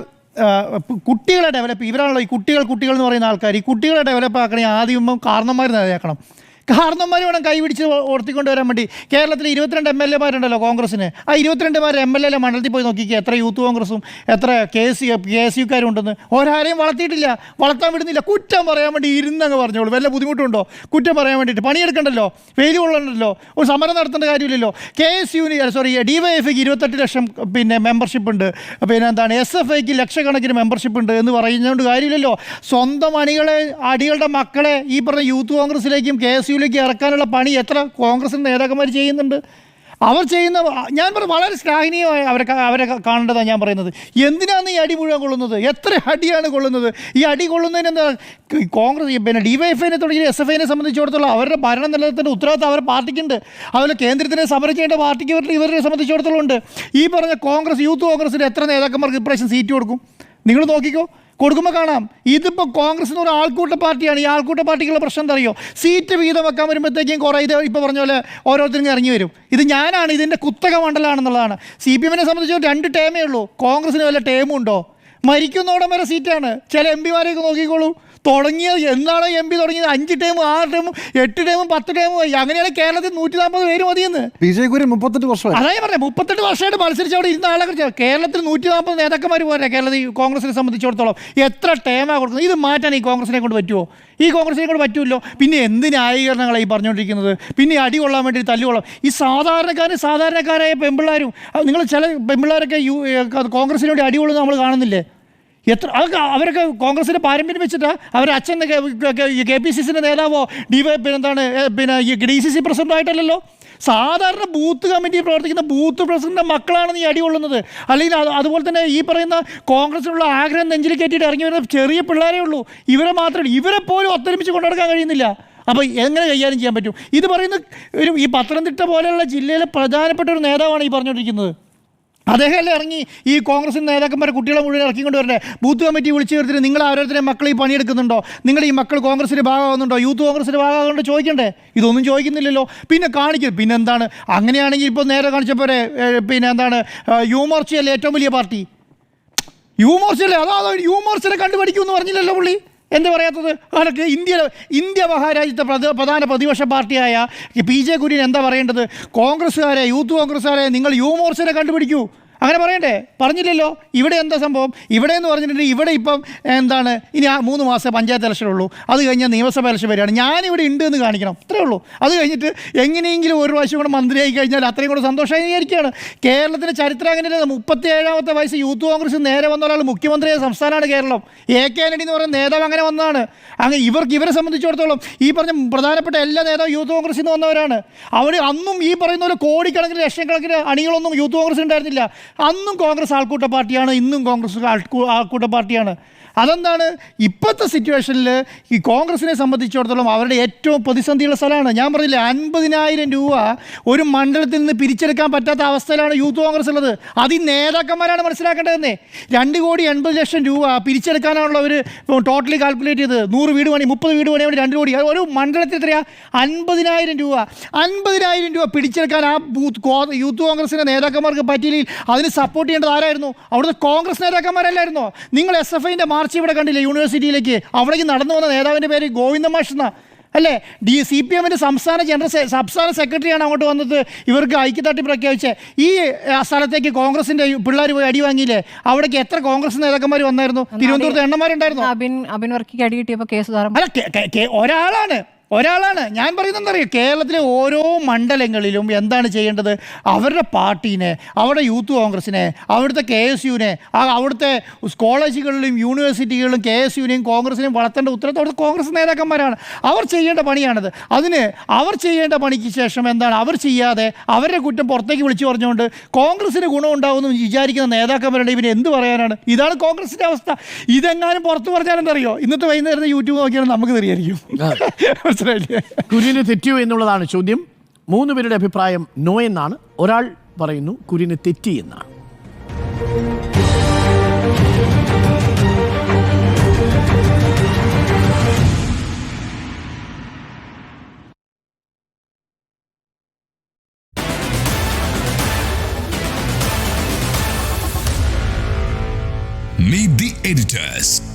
കുട്ടികളെ ഡെവലപ്പ്, ഇവരാണല്ലോ ഈ കുട്ടികൾ എന്ന് പറയുന്ന ആൾക്കാർ. ഈ കുട്ടികളെ ഡെവലപ്പ് ആക്കണമെങ്കിൽ ആദ്യം കാരണന്മാർ നേതാക്കണം. കാരണന്മാർ വേണം കൈപിടിച്ച് ഓർത്തിക്കൊണ്ട് വരാൻ വേണ്ടി. കേരളത്തിൽ 22 MLA-മാരുണ്ടല്ലോ കോൺഗ്രസ്സിന്. ആ 22 MLA മണ്ഡലത്തിൽ പോയി നോക്കിക്കുക എത്ര യൂത്ത് കോൺഗ്രസും എത്ര KSUക്കാരും ഉണ്ടെന്ന്. ഒരാരെയും വളർത്താൻ വിടുന്നില്ല. കുറ്റം പറയാൻ വേണ്ടി ഇരുന്നങ്ങ് പറഞ്ഞോളൂ. വല്ല ബുദ്ധിമുട്ടുണ്ടോ കുറ്റം പറയാൻ വേണ്ടിയിട്ട്? പണിയെടുക്കണ്ടല്ലോ, വെയിൽ കൊള്ളണ്ടല്ലോ, ഒരു സമരം നടത്തേണ്ട കാര്യമില്ലല്ലോ. DYFIക്ക് 28 ലക്ഷം മെമ്പർഷിപ്പ് ഉണ്ട്, SFIക്ക് ലക്ഷക്കണക്കിന് മെമ്പർഷിപ്പ് ഉണ്ട് എന്ന് പറയുന്നതുകൊണ്ട് കാര്യമില്ലല്ലോ. സ്വന്തം അടികളുടെ മക്കളെ ഈ പറഞ്ഞ യൂത്ത് കോൺഗ്രസിലേക്കും KSUവിലേക്കും ഇറക്കാനുള്ള പണി എത്ര കോൺഗ്രസ് നേതാക്കന്മാർ ചെയ്യുന്നുണ്ട്? അവർ ചെയ്യുന്ന ഞാൻ വളരെ ശ്ലാഘനീയമായി അവരെ കാണേണ്ടതാണ് ഞാൻ പറയുന്നത്. എന്തിനാണ് ഈ അടി മുഴുവൻ കൊള്ളുന്നത്? എത്ര അടിയാണ് കൊള്ളുന്നത്? ഈ അടി കൊള്ളുന്നതിന് എന്താ കോൺഗ്രസ് പിന്നെ DYFIനെ തുടങ്ങി SFIനെ സംബന്ധിച്ചിടത്തോളം അവരുടെ ഭരണം നിലനിർത്തേണ്ട ഉത്തരവാദിത്തം അവരുടെ പാർട്ടിക്കുണ്ട്. അതുപോലെ കേന്ദ്രത്തിനെ സമരം ചെയ്യേണ്ട പാർട്ടിക്ക് ഇവരെ സംബന്ധിച്ചിടത്തോളം ഉണ്ട്. ഈ പറഞ്ഞ കോൺഗ്രസ് യൂത്ത് കോൺഗ്രസിൻ്റെ എത്ര നേതാക്കന്മാർക്ക് ഇപ്രാവശ്യം സീറ്റ് കൊടുക്കും? നിങ്ങൾ നോക്കിക്കോ, കൊടുക്കുമ്പോൾ കാണാം. ഇതിപ്പോൾ കോൺഗ്രസ് എന്ന് പറഞ്ഞ ആൾക്കൂട്ട പാർട്ടിയാണ്. ഈ ആൾക്കൂട്ട പാർട്ടിക്കുള്ള പ്രശ്നം എന്താ അറിയോ? സീറ്റ് വീതം വെക്കാൻ വരുമ്പോഴത്തേക്കും കുറേ ഇത് ഇപ്പോൾ പറഞ്ഞ പോലെ ഓരോരുത്തരും ഇറങ്ങി വരും. ഇത് ഞാനാണ് ഇതിൻ്റെ കുത്തക മണ്ഡലമാണെന്നുള്ളതാണ്. CPM-നെ സംബന്ധിച്ച് 2 ടേമേ ഉള്ളൂ. കോൺഗ്രസിന് വല്ല ടേമും ഉണ്ടോ? മരിക്കുന്നോടം വരെ സീറ്റാണ്. ചില MP-മാരെയൊക്കെ നോക്കിക്കോളൂ. തുടങ്ങിയത് എന്നാണ് MP തുടങ്ങിയത് 5 ടേമും 6 ടേമും 8 ടേമും 10 ടേമും. അങ്ങനെയാണ് കേരളത്തിൽ 140 പേര് മതിയെന്ന്. PJ കുര്യൻ 38 വർഷം. അതാ ഞാൻ പറഞ്ഞത്, 38 വർഷമായിട്ട് മത്സരിച്ച് അവിടെ ഇരുന്ന ആളെ കുറിച്ച്. കേരളത്തിൽ 140 നേതാക്കന്മാർ പോരാ കേരളത്തിൽ കോൺഗ്രസിനെ സംബന്ധിച്ചിടത്തോളം. എത്ര ടേമാണ് കൊടുക്കുന്നത്? ഇത് മാറ്റാൻ ഈ കോൺഗ്രസിനെ കൊണ്ട് പറ്റുമോ? ഈ കോൺഗ്രസിനെ കൊണ്ട് പറ്റുമല്ലോ. പിന്നെ എന്ത് ന്യായീകരണങ്ങളാണ് ഈ പറഞ്ഞുകൊണ്ടിരിക്കുന്നത്? പിന്നെ അടി കൊള്ളാൻ വേണ്ടി തല്ലുകൊള്ളാം. ഈ സാധാരണക്കാരായ പെമ്പിള്ളാരും, നിങ്ങൾ ചില പെമ്പിള്ളാരൊക്കെ കോൺഗ്രസിന് വേണ്ടി അടി കൊള്ളുന്നത് നമ്മൾ കാണുന്നില്ലേ? അവരൊക്കെ കോൺഗ്രസിൻ്റെ പാരമ്പര്യം വെച്ചിട്ടാണ്. അവരുടെ അച്ഛൻ KPCCൻ്റെ നേതാവോ പിന്നെ DCC പ്രസിഡൻ്റായിട്ടല്ലല്ലോ. സാധാരണ ബൂത്ത് കമ്മിറ്റി പ്രവർത്തിക്കുന്ന ബൂത്ത് പ്രസിഡന്റിൻ്റെ മക്കളാണ് ഈ അടി കൊള്ളുന്നത്. അല്ലെങ്കിൽ അതുപോലെ തന്നെ ഈ പറയുന്ന കോൺഗ്രസിനുള്ള ആഗ്രഹം നെഞ്ചിൽ കയറ്റിയിട്ട് ഇറങ്ങി വരുന്ന ചെറിയ പിള്ളേരേ ഉള്ളൂ. ഇവരെ പോലും ഒത്തൊരുമിച്ച് കൊണ്ടുനടക്കാൻ കഴിയുന്നില്ല. അപ്പോൾ എങ്ങനെ കൈകാര്യം ചെയ്യാൻ പറ്റും? ഇത് പറയുന്ന ഈ പത്തനംതിട്ട പോലെയുള്ള ജില്ലയിലെ പ്രധാനപ്പെട്ട ഒരു നേതാവാണ് ഈ പറഞ്ഞുകൊണ്ടിരിക്കുന്നത്. അദ്ദേഹമല്ലേ ഇറങ്ങി ഈ കോൺഗ്രസിൻ്റെ നേതാക്കന്മാരെ കുട്ടികളെ മുഴുവൻ ഇറക്കിക്കൊണ്ട് വരണ്ടേ? ബൂത്ത് കമ്മിറ്റി വിളിച്ചു ചേർത്തിട്ട് നിങ്ങൾ ഓരോരുത്തരെയും മക്കൾ ഈ പണിയെടുക്കുന്നുണ്ടോ? നിങ്ങൾ ഈ മക്കൾ കോൺഗ്രസിൻ്റെ ഭാഗമാകുന്നുണ്ടോ? യൂത്ത് കോൺഗ്രസിൻ്റെ ഭാഗമാകുന്നുണ്ടോ ചോദിക്കണ്ടേ? ഇതൊന്നും ചോദിക്കുന്നില്ലല്ലോ. പിന്നെ കാണിക്കും. പിന്നെ എന്താണ്? അങ്ങനെയാണെങ്കിൽ ഇപ്പോൾ നേരെ കാണിച്ചപ്പോൾ പിന്നെ എന്താണ്, യുവമോർച്ചയല്ലേ ഏറ്റവും വലിയ പാർട്ടി? യുവമോർച്ചയല്ലേ? അതോ യുവമോർച്ചനെ കണ്ടുപിടിക്കുമെന്ന് പറഞ്ഞില്ലല്ലോ പുള്ളി. എന്താ പറയാത്തത്? അതൊക്കെ ഇന്ത്യ മഹാരാജ്യത്തെ പ്രധാന പ്രതിപക്ഷ പാർട്ടിയായ PJ കുര്യൻ എന്താ പറയേണ്ടത്? കോൺഗ്രസ്സുകാരെ, യൂത്ത് കോൺഗ്രസ്സുകാരെ നിങ്ങൾ യുവമോർച്ചനെ കണ്ടുപിടിക്കൂ. അങ്ങനെ പറയണ്ടേ? പറഞ്ഞില്ലല്ലോ. ഇവിടെ എന്താ സംഭവം? ഇവിടെ എന്ന് പറഞ്ഞിട്ടുണ്ടെങ്കിൽ ഇവിടെ ഇപ്പം എന്താണ്, ഇനി 3 മാസം പഞ്ചായത്ത് ഇലക്ഷൻ ഉള്ളൂ. അത് കഴിഞ്ഞാൽ നിയമസഭ ഇലക്ഷൻ വരികയാണ്. ഞാനിവിടെ ഉണ്ട് എന്ന് കാണിക്കണം, അത്രേ ഉള്ളൂ. അത് കഴിഞ്ഞിട്ട് എങ്ങനെയെങ്കിലും ഒരു പ്രാവശ്യം കൂടെ മന്ത്രിയായി കഴിഞ്ഞാൽ അത്രയും കൂടെ സന്തോഷമായി വിചാരിക്കുകയാണ്. കേരളത്തിൻ്റെ ചരിത്രം അങ്ങനെയല്ല. 37ാമത്തെ വയസ്സ് യൂത്ത് കോൺഗ്രസ് നേരെ വന്ന ഒരാൾ മുഖ്യമന്ത്രിയായ സംസ്ഥാനമാണ് കേരളം. AK ആന്റണി എന്ന് പറയുന്ന നേതാവ് അങ്ങനെ വന്നതാണ്. അങ്ങനെ ഇവരെ സംബന്ധിച്ചിടത്തോളം ഈ പറഞ്ഞ പ്രധാനപ്പെട്ട എല്ലാ നേതാവും യൂത്ത് കോൺഗ്രസിൽ നിന്ന് വന്നവരാണ്. അവിടെ അന്നും ഈ പറയുന്ന പോലെ കോടിക്കണക്കിന് ലക്ഷക്കണക്കിന് അണികളൊന്നും യൂത്ത് കോൺഗ്രസ് ഉണ്ടായിരുന്നില്ല. അന്നും കോൺഗ്രസ് ആൾക്കൂട്ട പാർട്ടിയാണ്, ഇന്നും കോൺഗ്രസ് ആൾക്കൂട്ട പാർട്ടിയാണ്. അതെന്താണ് ഇപ്പോഴത്തെ സിറ്റുവേഷനിൽ ഈ കോൺഗ്രസിനെ സംബന്ധിച്ചിടത്തോളം അവരുടെ ഏറ്റവും പ്രതിസന്ധിയുള്ള സ്ഥലമാണ്. ഞാൻ പറഞ്ഞില്ലേ, 50,000 രൂപ ഒരു മണ്ഡലത്തിൽ നിന്ന് പിരിച്ചെടുക്കാൻ പറ്റാത്ത അവസ്ഥയിലാണ് യൂത്ത് കോൺഗ്രസ് ഉള്ളത്. അത് ഈ നേതാക്കന്മാരാണ് മനസ്സിലാക്കേണ്ടതെന്നേ. 2,80,00,000 രൂപ പിരിച്ചെടുക്കാനാണുള്ള ഒരു ടോട്ടലി കാൽക്കുലേറ്റ് ചെയ്ത് 100 വീട് പണി 30 വീട് പണി 2 കോടി. ഒരു മണ്ഡലത്തിൽ എത്രയാണ്? 50,000 രൂപ. 50,000 രൂപ പിടിച്ചെടുക്കാൻ ആ യൂത്ത് കോൺഗ്രസിൻ്റെ നേതാക്കന്മാർക്ക് പറ്റിയില്ലെങ്കിൽ അതിന് സപ്പോർട്ട് ചെയ്യേണ്ടത് ആരായിരുന്നു? അവിടുത്തെ കോൺഗ്രസ് നേതാക്കന്മാരല്ലായിരുന്നോ? നിങ്ങൾ SFIൻ്റെ മാർച്ച് ഇവിടെ കണ്ടില്ലേ യൂണിവേഴ്സിറ്റിയിലേക്ക്? അവിടേക്ക് നടന്നു വന്ന നേതാവിൻ്റെ പേര് ഗോവിന്ദ മാഷ് എന്നാ അല്ലേ? CPM-ൻ്റെ സംസ്ഥാന സെക്രട്ടറിയാണ് അങ്ങോട്ട് വന്നത്. ഇവർക്ക് ഐക്യദാർഢ്യം പ്രഖ്യാപിച്ച് ഈ സ്ഥലത്തേക്ക് കോൺഗ്രസിൻ്റെ പിള്ളേർ പോയി അടി വാങ്ങിയില്ലേ? അവിടേക്ക് എത്ര കോൺഗ്രസ് നേതാക്കന്മാർ വന്നായിരുന്നു? തിരുവനന്തപുരത്ത് എണ്ണന്മാരുണ്ടായിരുന്നു. അബിൻ വർക്കിക്ക് അടി കിട്ടിയപ്പോൾ കേസ് അല്ല, ഒരാളാണ് ഞാൻ പറയുന്നത്. എന്താ പറയുക, കേരളത്തിലെ ഓരോ മണ്ഡലങ്ങളിലും എന്താണ് ചെയ്യേണ്ടത്? അവരുടെ പാർട്ടീനെ, അവിടെ യൂത്ത് കോൺഗ്രസിനെ, അവിടുത്തെ KSUവിനെ, അവിടുത്തെ കോളേജുകളിലും യൂണിവേഴ്സിറ്റികളിലും KSUവിനെയും കോൺഗ്രസിനെയും വളർത്തേണ്ട ഉത്തരവാദിത്തം അവിടുത്തെ കോൺഗ്രസ് നേതാക്കന്മാരാണ്. അവർ ചെയ്യേണ്ട പണിയാണിത്. അതിന് അവർ ചെയ്യേണ്ട പണിക്ക് ശേഷം എന്താണ് അവർ ചെയ്യാതെ അവരുടെ കുറ്റം പുറത്തേക്ക് വിളിച്ചു പറഞ്ഞുകൊണ്ട് കോൺഗ്രസിന് ഗുണമുണ്ടാകുമെന്ന് വിചാരിക്കുന്ന നേതാക്കന്മാരുടെ ഇവന് എന്ത് പറയാനാണ്? ഇതാണ് കോൺഗ്രസിൻ്റെ അവസ്ഥ. ഇതെങ്ങാനും പുറത്ത് പറഞ്ഞാൽ എന്തറിയോ, ഇന്നത്തെ വൈകുന്നേരം യൂട്യൂബ് നോക്കിയാൽ നമുക്ക് തെറിയായിരിക്കും. കുര്യന് തെറ്റിയോ എന്നുള്ളതാണ് ചോദ്യം. 3 പേരുടെ അഭിപ്രായം നോ എന്നാണ്. ഒരാൾ പറയുന്നു കുര്യന് തെറ്റി എന്നാണ്. Meet the editors.